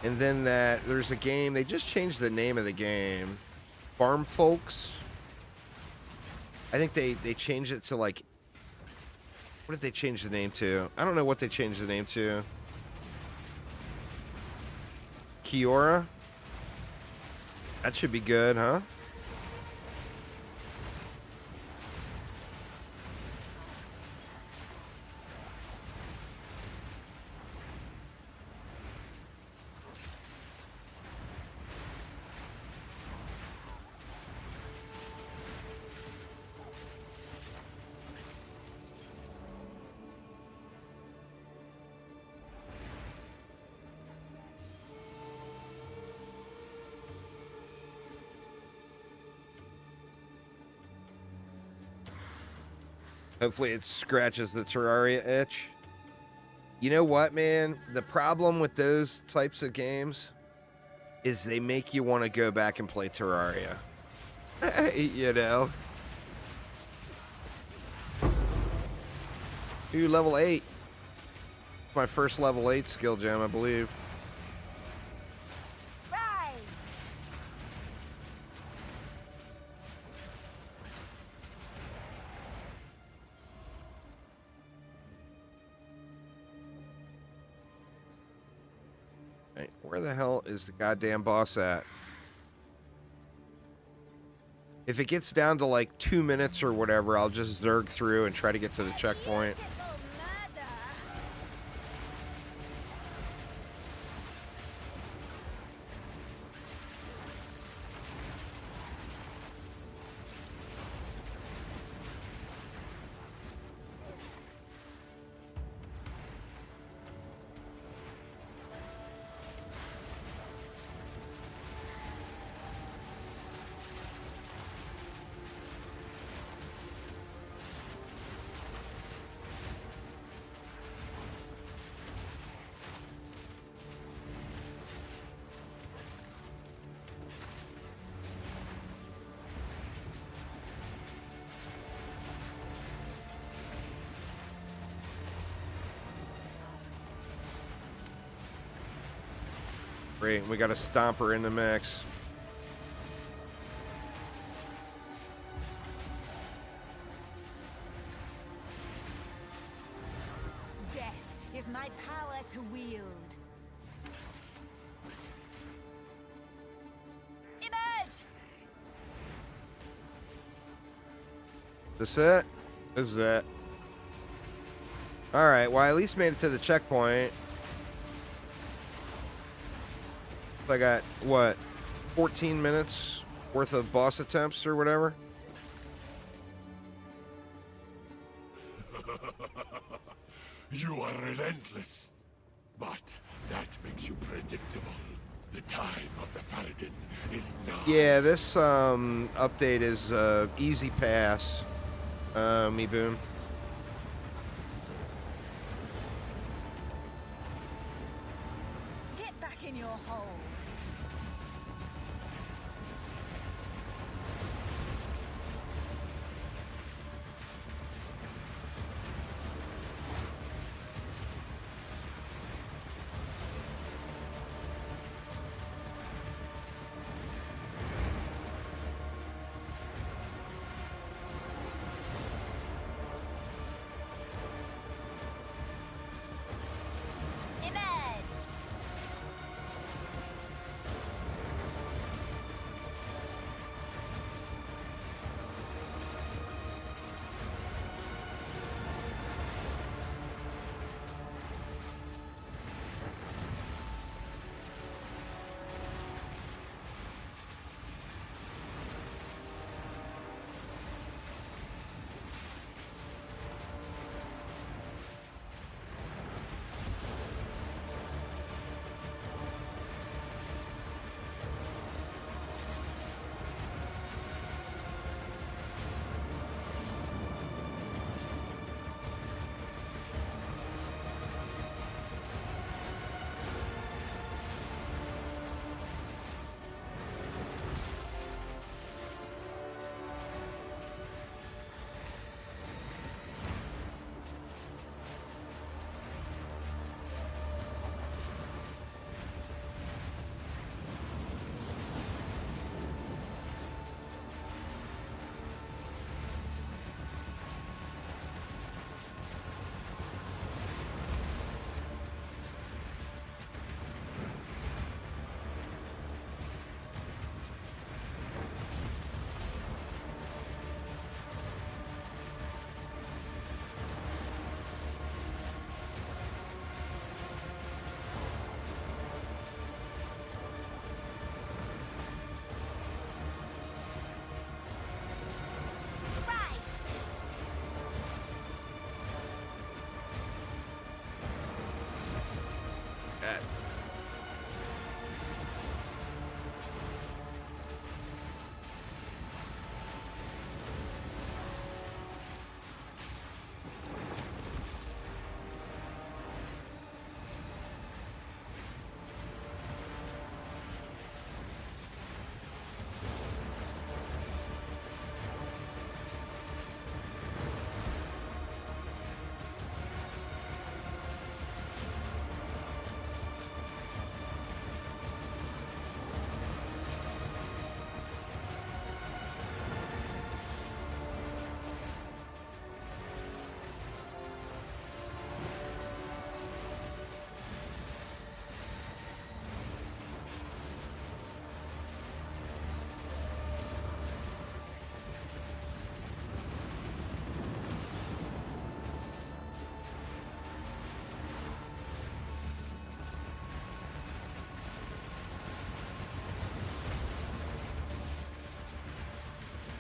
And then there's a game, they just changed the name of the game. Farm Folks. I think they changed it to, like... What did they change the name to? I don't know what they changed the name to. Kiora? That should be good, huh? Hopefully it scratches the Terraria itch. You know what, man? The problem with those types of games is they make you want to go back and play Terraria. You know? Ooh, level 8. My first level 8 skill gem, I believe. Rise! Right, where the hell is the goddamn boss at? If it gets down to like 2 minutes or whatever, I'll just zerg through and try to get to the checkpoint. Beautiful murder. Great, we got a stomper in the mix. Death is my power to wield. Emerge! This it? This is it. Alright, well I at least made it to the checkpoint. I got, what, 14 minutes worth of boss attempts or whatever? You are relentless, but that makes you predictable. The time of the Faradin is now. Yeah, this update is easy pass, me boom. Get back in your hole. Emerge!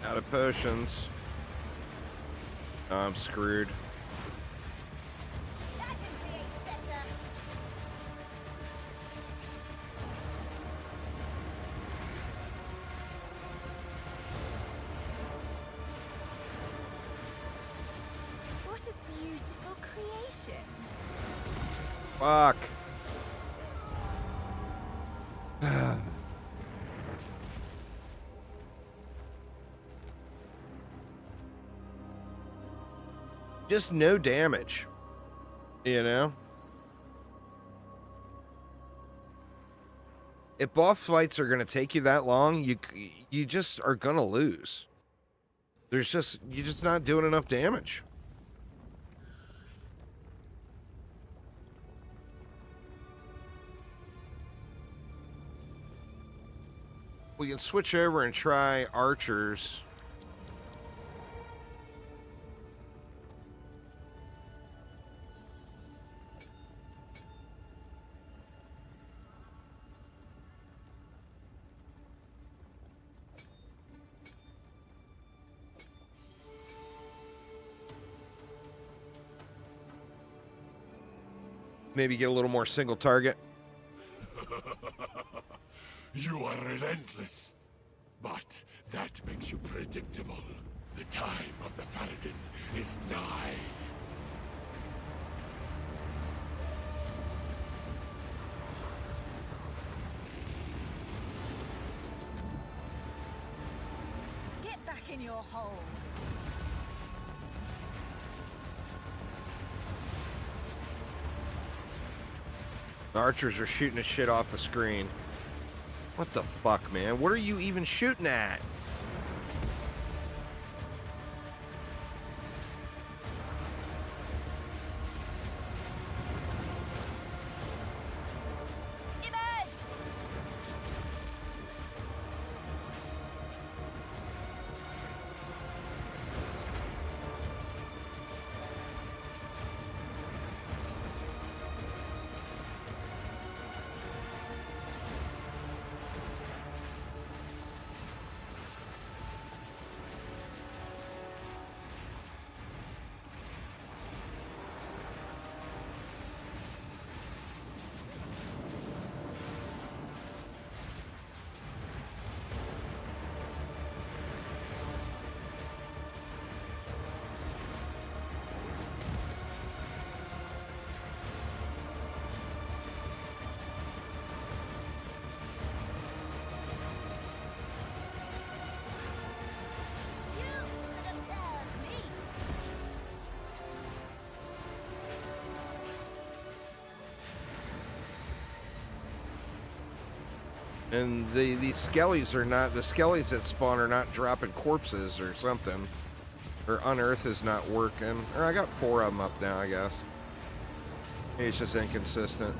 Out of potions. I'm screwed. I can create better. What a beautiful creation. Fuck. Just no damage. You know? If boss fights are going to take you that long, you just are going to lose. You're just not doing enough damage. We can switch over and try archers. Maybe get a little more single target. You are relentless, but that makes you predictable. The time of the Faradin is nigh. Get back in your hole. The archers are shooting the shit off the screen. What the fuck, man? What are you even shooting at? Emerge! You should have served me. And these skellies are not, the skellies that spawn are not dropping corpses or something. Or unearth is not working. Or I got 4 of them up now, I guess. Maybe it's just inconsistent.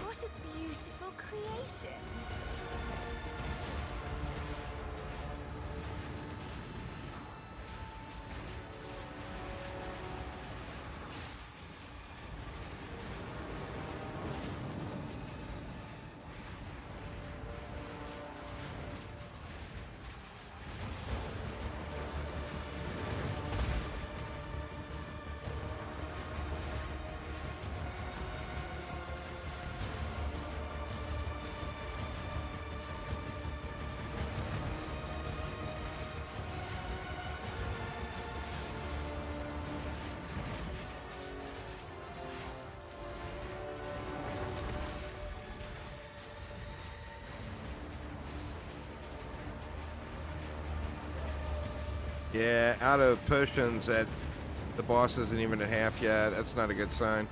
What a beautiful creation. Yeah, out of potions at the boss isn't even at half yet. That's not a good sign.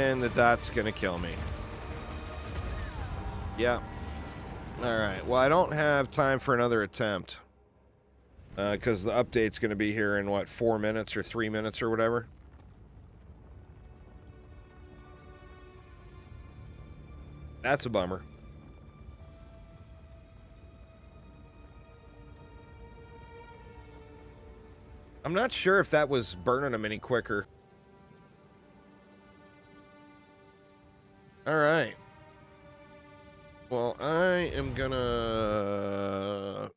And the dot's gonna kill me. Yeah. Alright, well, I don't have time for another attempt. Because the update's gonna be here in, what, 4 minutes or 3 minutes or whatever? That's a bummer. I'm not sure if that was burning them any quicker. Alright. Well, I am gonna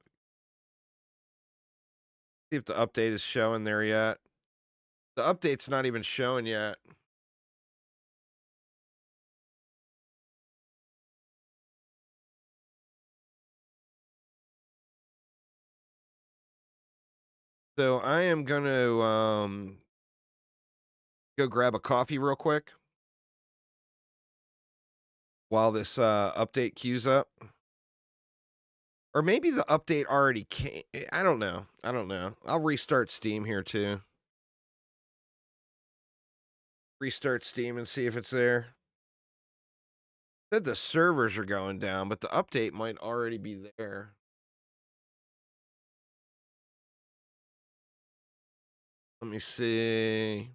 see if the update is showing there yet. The update's not even showing yet. So I am gonna go grab a coffee real quick while this update queues up. Or maybe the update already came. I don't know. I don't know. I'll restart Steam here too. Restart Steam and see if it's there. Said the servers are going down, but the update might already be there. Let me see.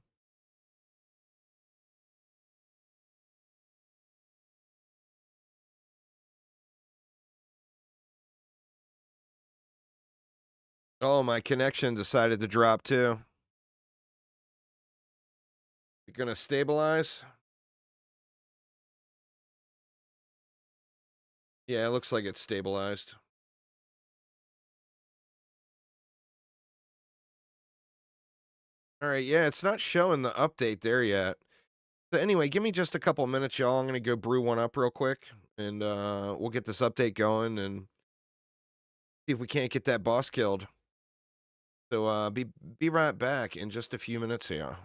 Oh, my connection decided to drop too. You gonna stabilize? Yeah, it looks like it's stabilized. All right, yeah, it's not showing the update there yet. So anyway, give me just a couple minutes, y'all. I'm gonna go brew one up real quick, and we'll get this update going and see if we can't get that boss killed. So be right back in just a few minutes here.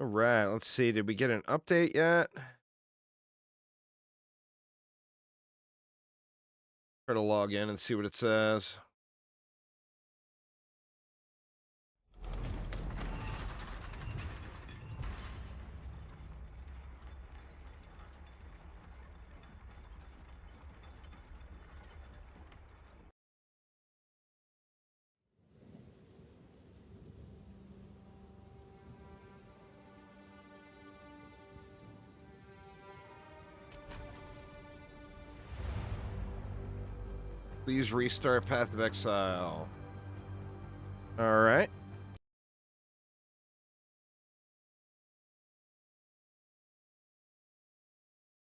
All right, let's see. Did we get an update yet? Try to log in and see what it says. Please restart Path of Exile. All right.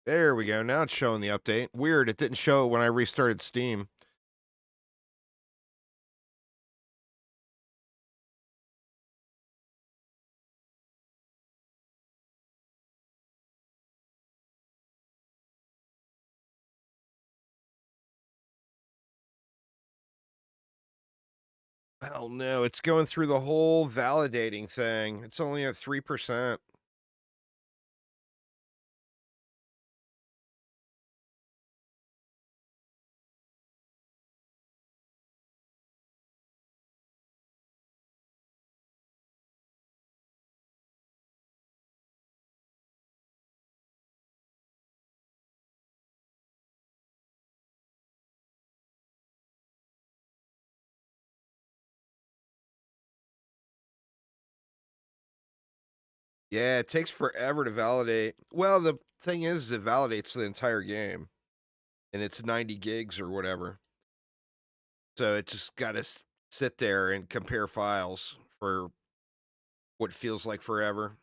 There we go. Now it's showing the update. Weird, it didn't show it when I restarted Steam. Oh no, it's going through the whole validating thing. It's only at 3%. Yeah, it takes forever to validate. Well, the thing is, it validates the entire game, and it's 90 gigs or whatever. So it just got to sit there and compare files for what feels like forever.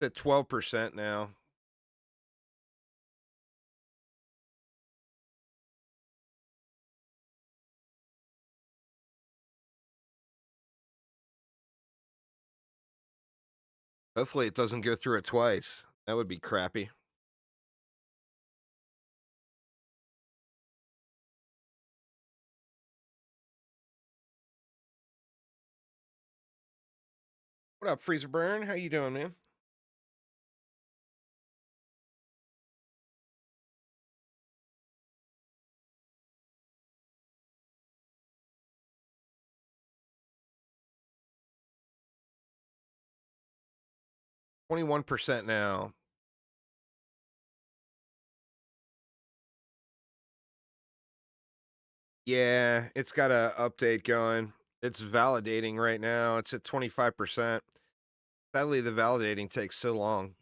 It's at 12% now. Hopefully, it doesn't go through it twice. That would be crappy. What up, Freezer Burn? How you doing, man? %21 now. Yeah, it's got a update going. It's validating right now. It's at 25%. Sadly, the validating takes so long.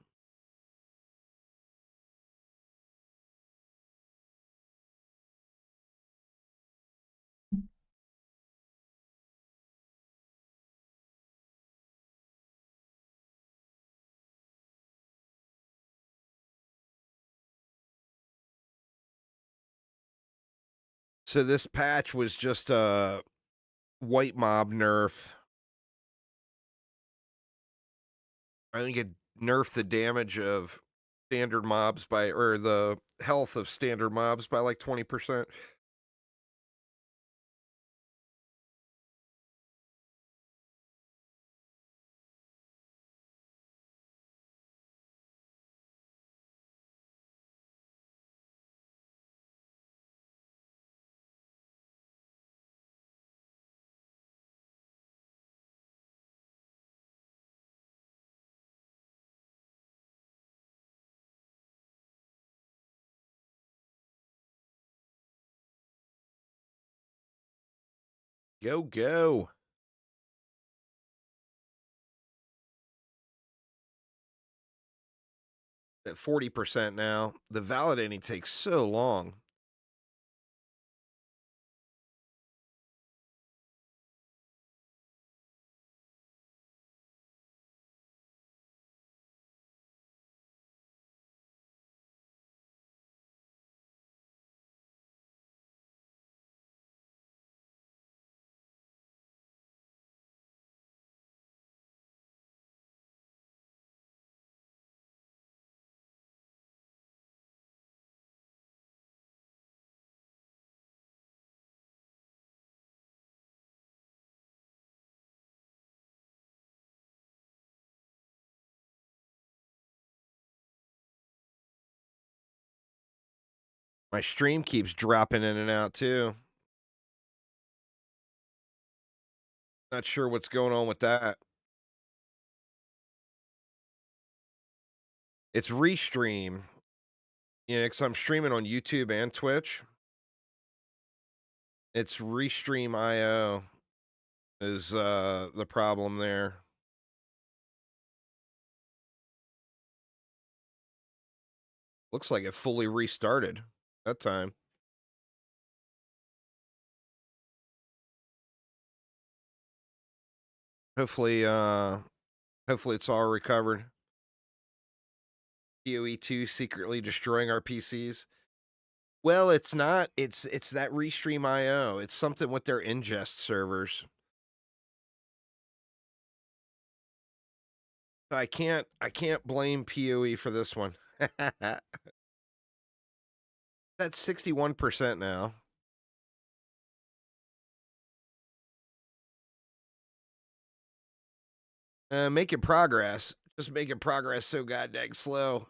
So this patch was just a white mob nerf. I think it nerfed the damage of standard mobs by, or the health of standard mobs by like 20%. Go, go. At 40% now. The validating takes so long. My stream keeps dropping in and out too. Not sure what's going on with that. It's restream. You know, because I'm streaming on YouTube and Twitch. It's Restream IO is the problem there. Looks like it fully restarted that time. Hopefully it's all recovered. POE2 secretly destroying our PCs. Well, it's not. It's that Restream IO. It's something with their ingest servers. I can't blame POE for this one. That's 61% now. Making progress. Just making progress so goddamn slow.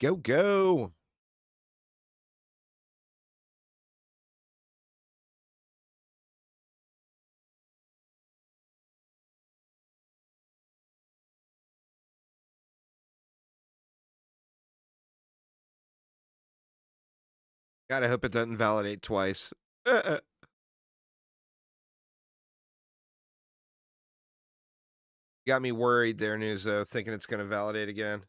Go, go. Gotta hope it doesn't validate twice. Got me worried there, Nuzo, thinking it's going to validate again.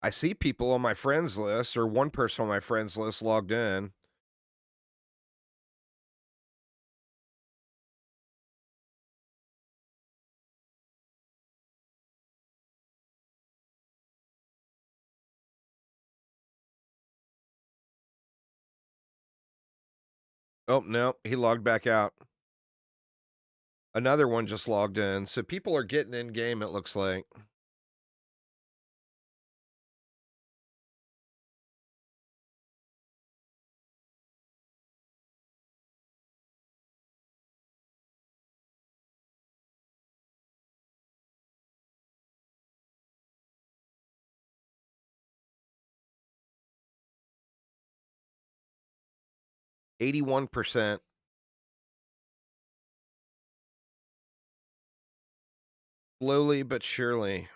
I see people on my friends list, or one person on my friends list logged in. Oh, no, he logged back out. Another one just logged in. So people are getting in game, it looks like. %81. Slowly but surely.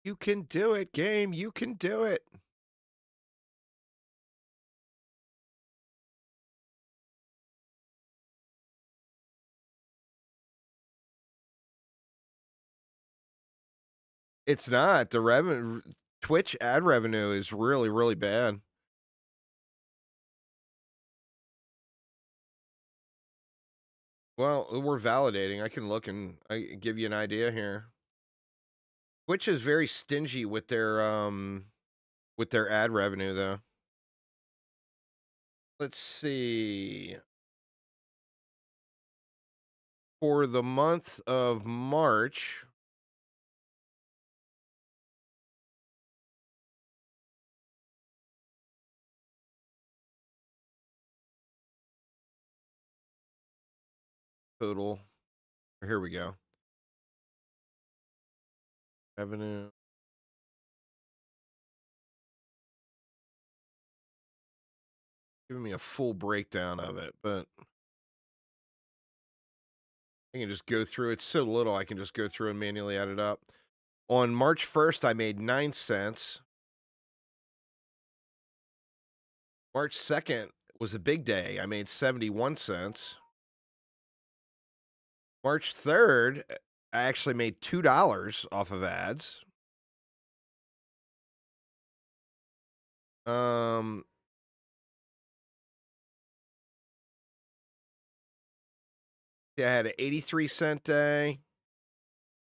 You can do it, game. You can do it. It's not. The revenue, Twitch ad revenue is really, really bad. Well, we're validating. I can look and give you an idea here. Twitch is very stingy with their ad revenue though. Let's see. For the month of March, total. Here we go. Revenue. Giving me a full breakdown of it, but I can just go through. It's so little, I can just go through and manually add it up. On March 1st, I made 9 cents. March 2nd was a big day. I made 71 cents. March 3rd, I actually made $2 off of ads. Um, yeah, I had an 83-cent day,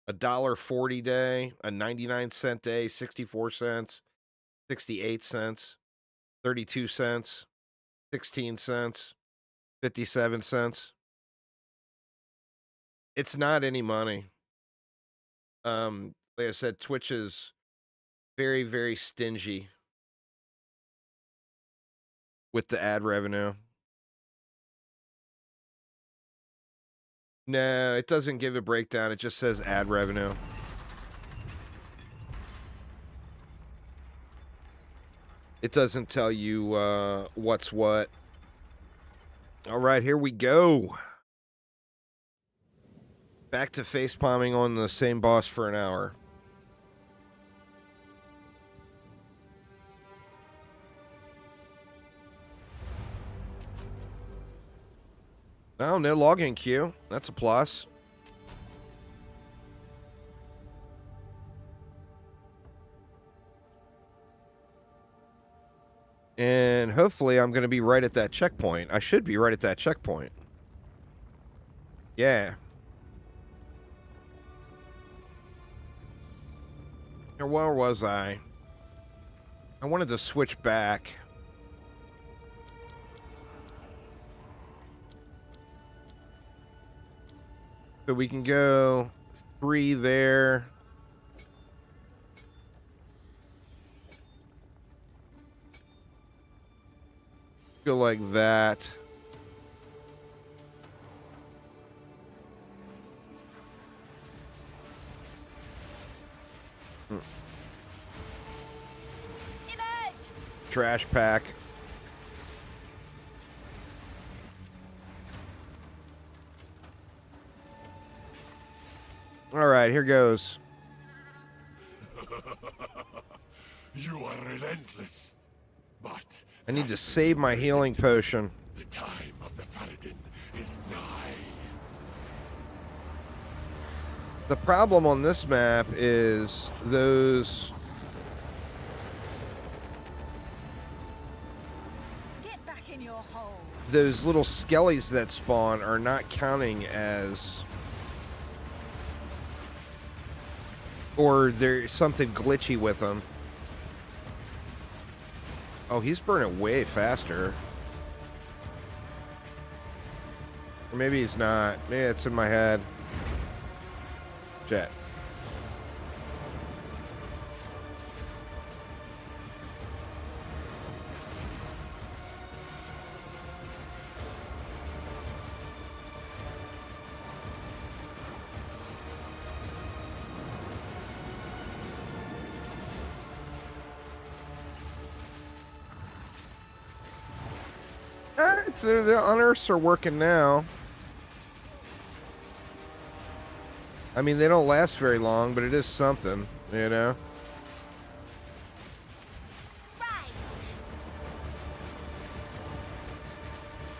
a $1.40 day, a 99-cent day, 64 cents, 68 cents, 32 cents, 16 cents, 57 cents. It's not any money. Like I said, Twitch is very, very stingy with the ad revenue. No, it doesn't give a breakdown. It just says ad revenue. It doesn't tell you what's what. All right, here we go. Back to face palming on the same boss for an hour. Oh, no login queue. That's a plus. And hopefully I'm going to be right at that checkpoint. I should be right at that checkpoint. Yeah. Or where was I? I wanted to switch back. So we can go 3 there. Go like that. Trash pack. All right, here goes. You are relentless, but I need that to makes save you my healing predictable. potion. The time of the Faradin is nigh. The problem on this map is those Get back in your hole. little skellies that spawn are not counting as, or there's something glitchy with them. Oh, he's burning way faster. Or maybe he's not. Maybe it's in my head. Jet. The unearths are working now. I mean, they don't last very long, but it is something, you know? Rise.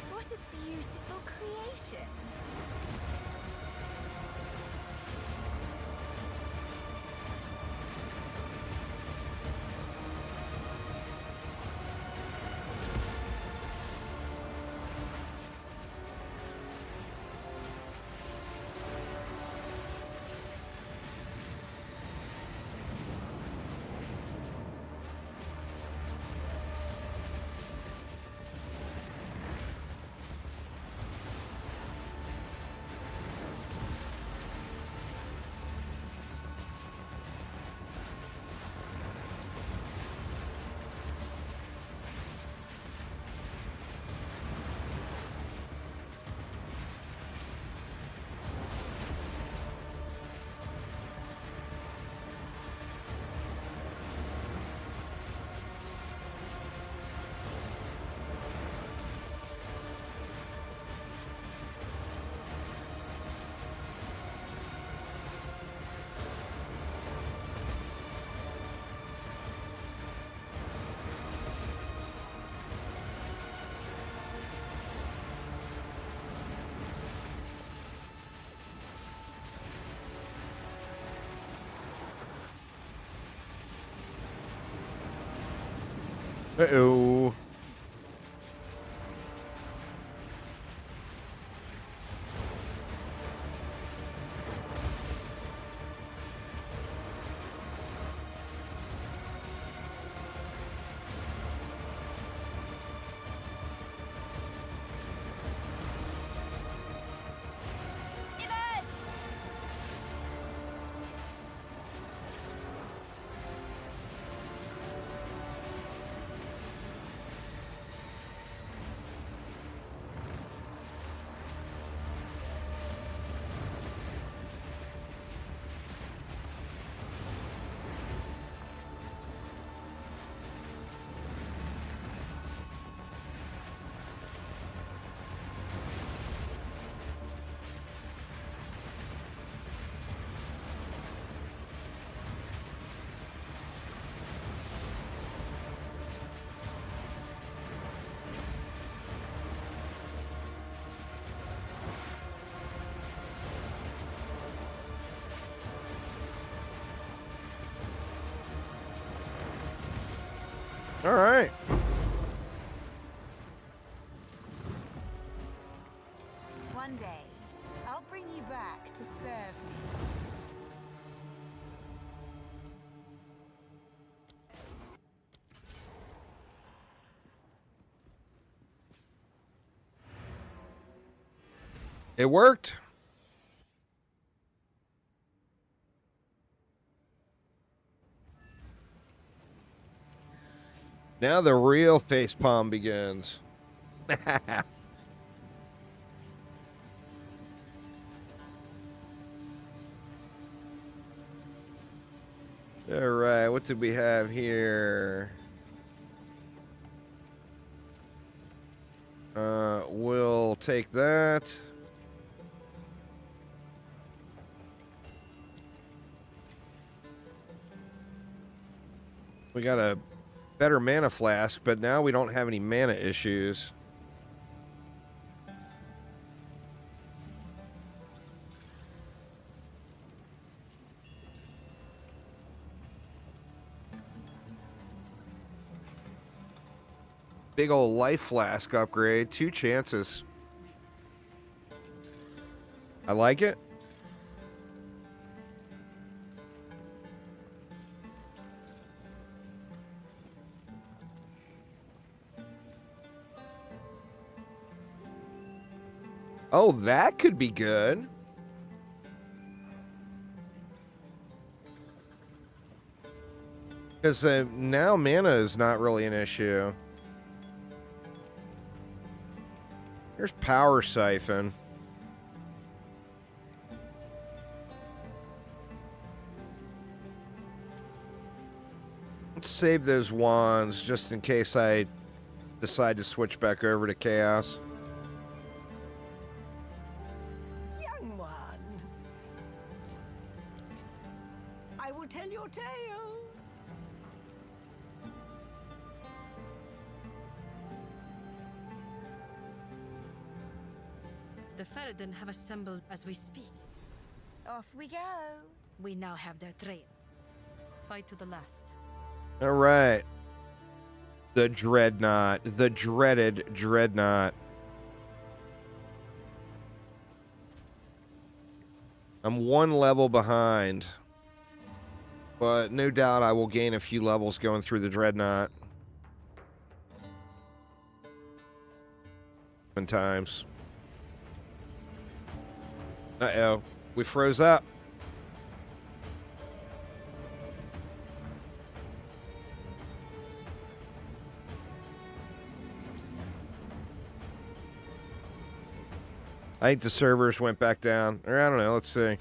What a beautiful creation. Uh-oh. Emerge! All right. One day, I'll bring you back to serve me. It worked. Now the real facepalm begins. All right, what did we have here? We'll take that. We got a better mana flask, but now we don't have any mana issues. Big old life flask upgrade, 2 chances. I like it. Oh, that could be good. Because now mana is not really an issue. Here's Power Siphon. Let's save those wands just in case I decide to switch back over to Chaos. Young one. I will tell your tale. The Faradin have assembled as we speak. Off we go. We now have their trail. Fight to the last. All right. The Dreadnought. The dreaded Dreadnought. I'm 1 level behind. But no doubt I will gain a few levels going through the Dreadnought. Times. Uh-oh. We froze up. I think the servers went back down. Or I don't know. Let's see.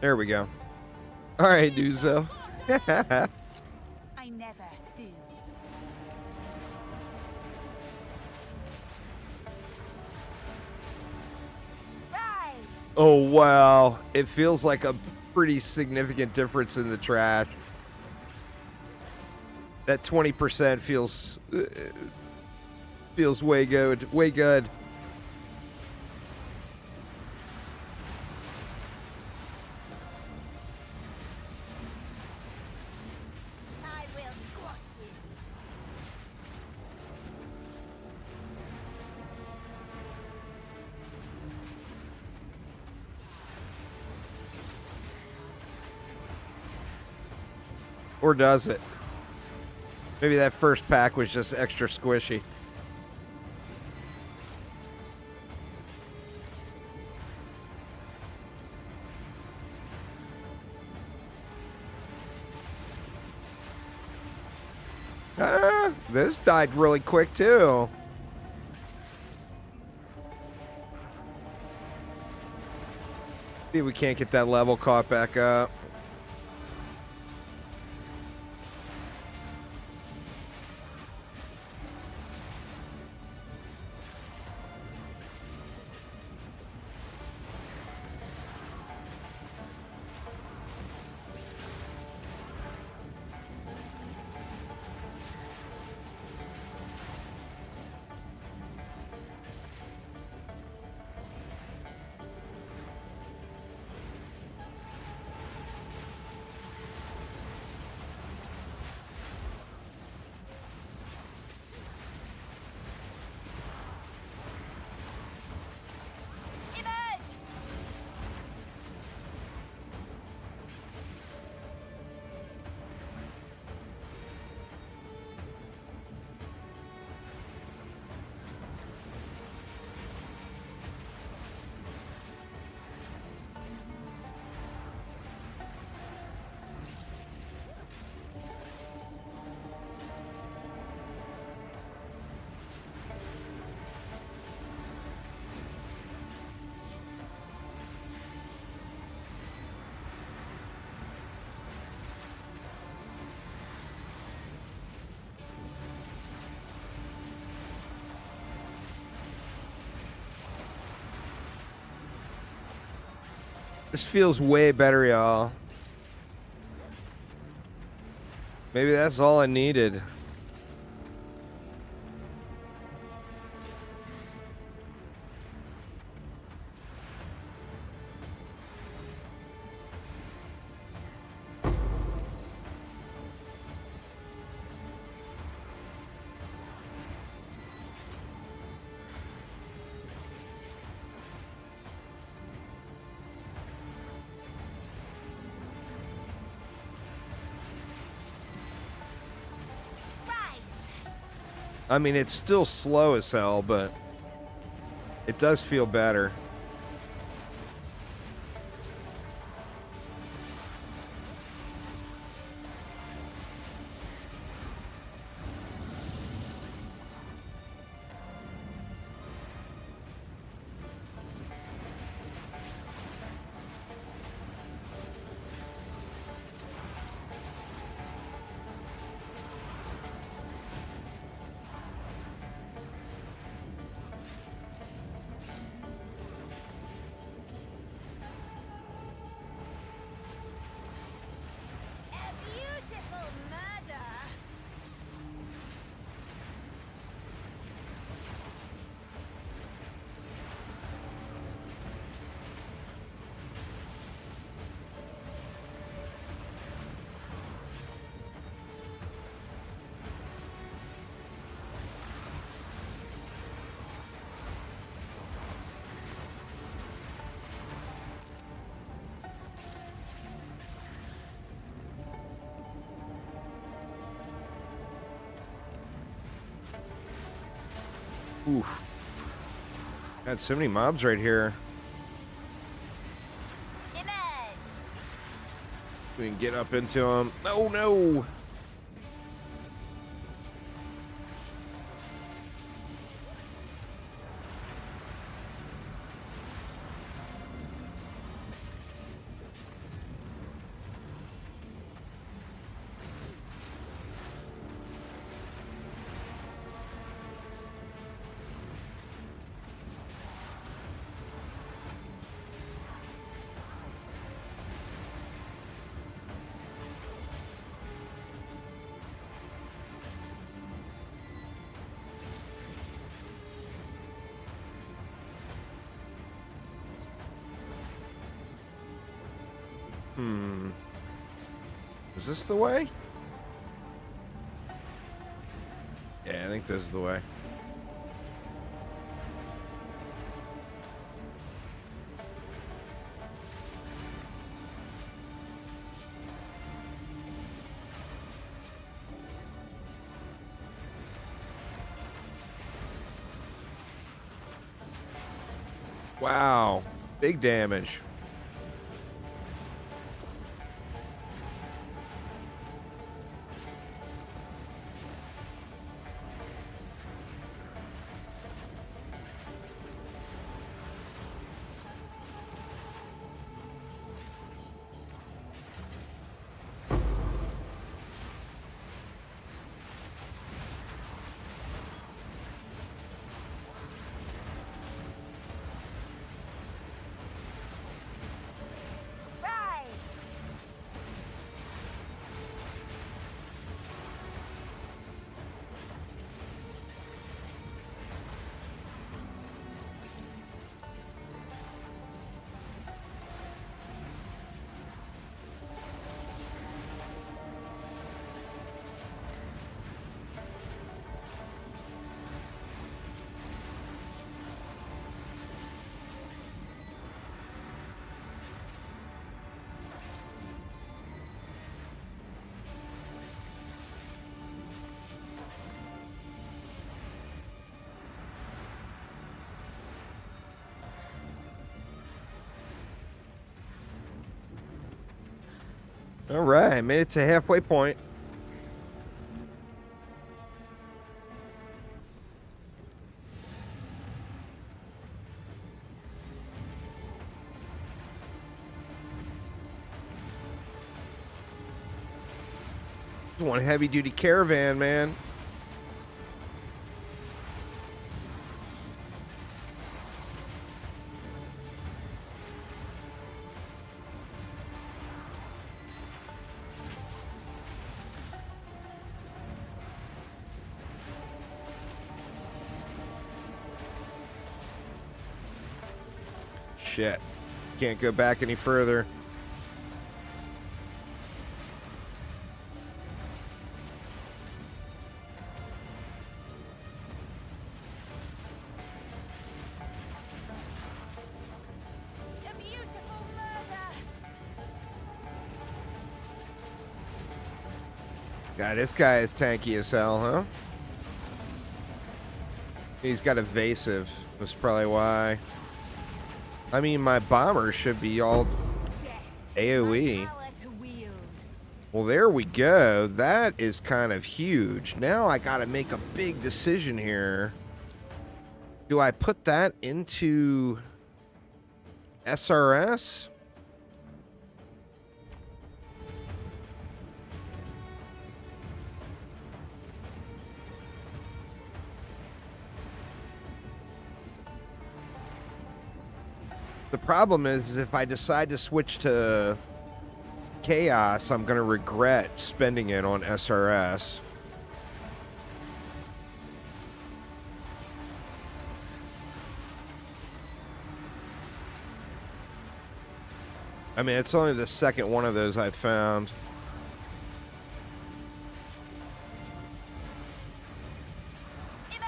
There we go. All right, Duzo. I never do. Rise! Oh, wow. It feels like a pretty significant difference in the trash. That 20% feels way good. Way good. Or does it? Maybe that first pack was just extra squishy. This died really quick too. See if we can't get that level caught back up. Emerge! This feels way better, y'all. Maybe that's all I needed. I mean, it's still slow as hell, but it does feel better. A beautiful murder! Oof. Got so many mobs right here. Emerge! We can get up into them. Oh no! Is this the way? Yeah, I think this is the way. Wow. Big damage. Right. All right, made it to halfway point. One heavy duty caravan, man. Shit. Can't go back any further. A beautiful murder. God, this guy is tanky as hell, huh? He's got evasive. That's probably why. I mean, my bomber should be all Death. AoE. Power to wield. Well, there we go. That is kind of huge. Now I got to make a big decision here. Do I put that into SRS? The problem is if I decide to switch to Chaos, I'm going to regret spending it on SRS. I mean, it's only the second one of those I've found. Emerge.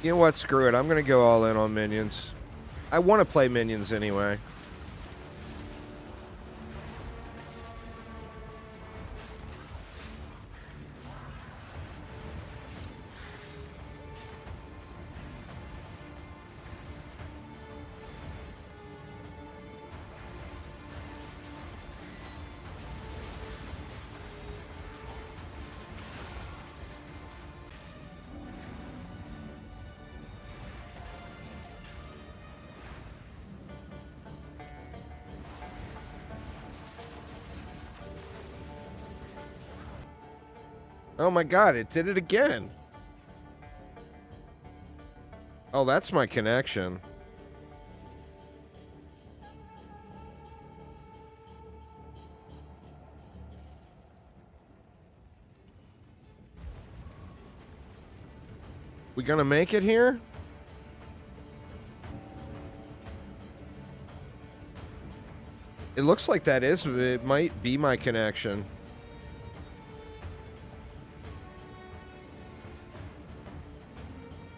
You know what? Screw it. I'm going to go all in on minions. I want to play minions anyway. Oh my god, it did it again. Oh, that's my connection. We gonna make it here? It looks like that is, it might be my connection.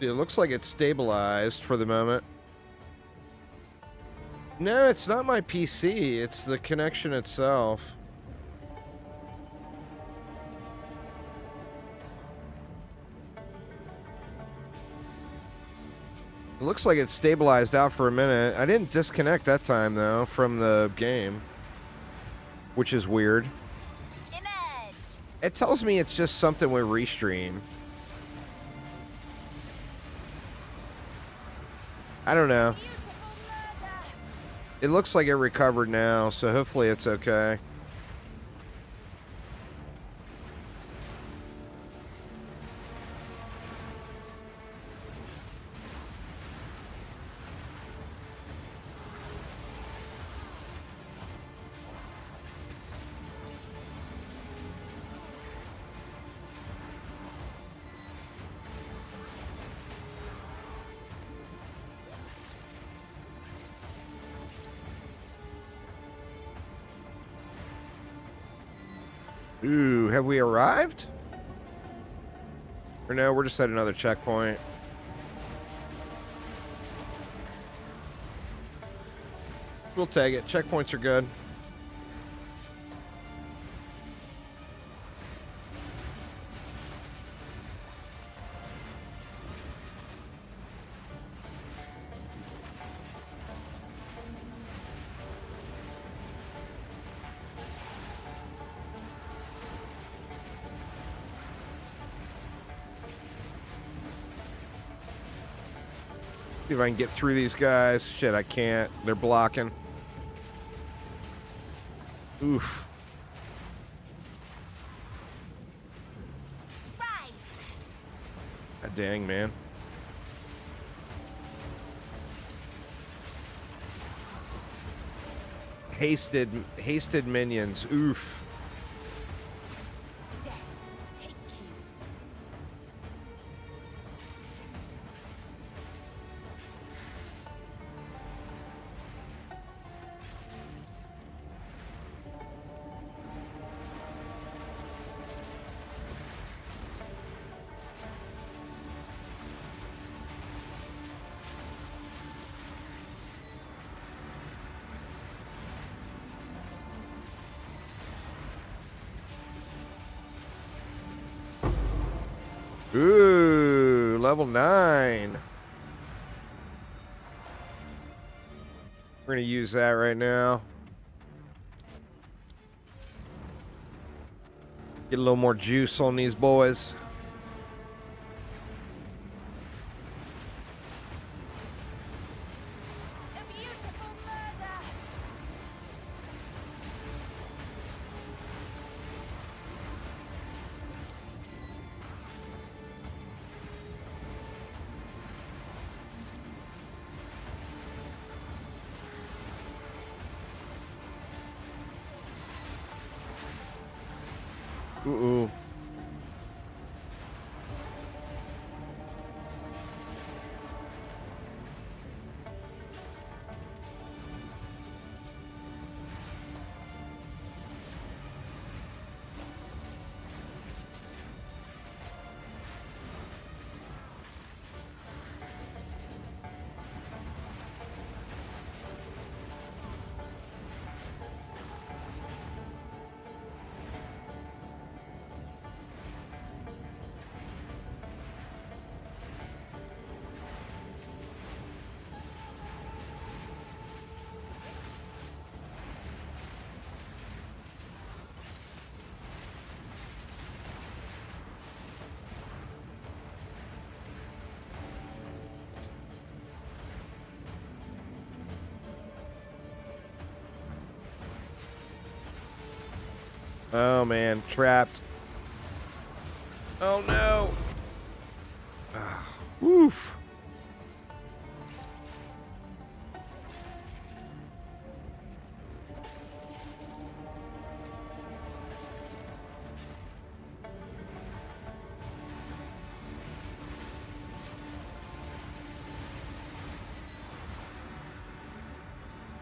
It looks like it's stabilized for the moment. No, it's not my PC. It's the connection itself. It looks like it stabilized out for a minute. I didn't disconnect that time, though, from the game, which is weird. Image. It tells me it's just something with Restream. I don't know. Beautiful murder. It looks like it recovered now, so hopefully it's okay. Ooh, have we arrived? Or no, we're just at another checkpoint. We'll take it. Checkpoints are good. See if I can get through these guys. Shit, I can't. They're blocking. Oof. Rise. God dang, man. Hasted minions. Oof. Death take you. Ooh, level 9. We're gonna use that right now. Get a little more juice on these boys. A beautiful murder. Ooh. Oh man, trapped. Oh no. Ah, woof.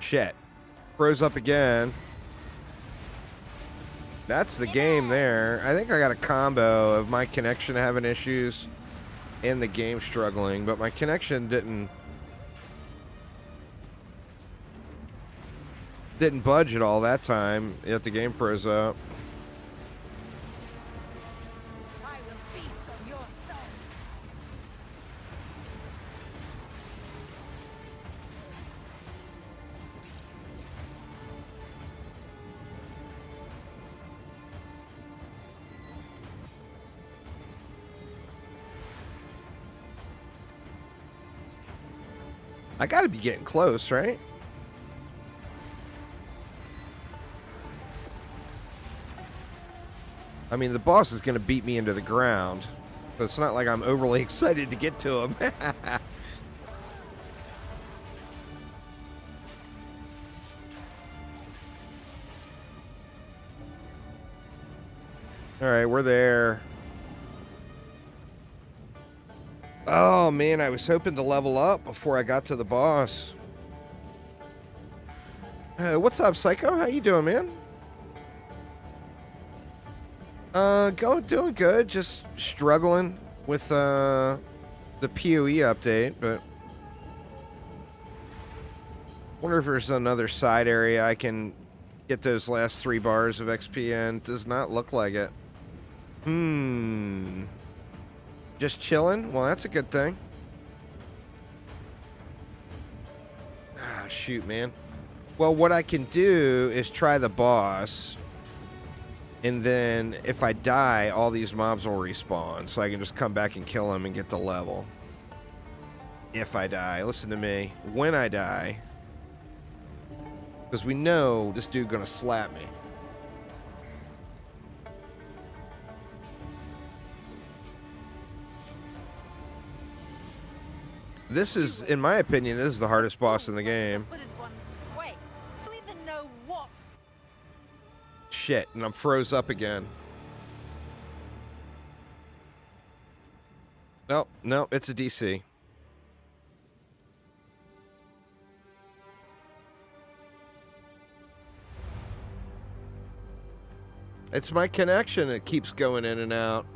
Shit. Froze up again. That's the game there. I think I got a combo of my connection having issues and the game struggling, but my connection didn't budge at all that time, yet the game froze up. I will feast on your soul. I gotta be getting close, right? I mean, the boss is gonna beat me into the ground. So it's not like I'm overly excited to get to him. Alright, we're there. Oh, man, I was hoping to level up before I got to the boss. What's up, Psycho? How you doing, man? Doing good. Just struggling with, the POE update, but... Wonder if there's another side area I can get those last 3 bars of XP in. Does not look like it. Just chilling? Well, that's a good thing. Ah, shoot, man. Well, what I can do is try the boss. And then, if I die, all these mobs will respawn. So I can just come back and kill them and get the level. If I die. Listen to me. When I die. Because we know this dude gonna slap me. This is, in my opinion, this is the hardest boss in the game. Put it one way. Do you even know what? Shit, and I'm froze up again. Nope, no, it's a DC. It's my connection. It keeps going in and out.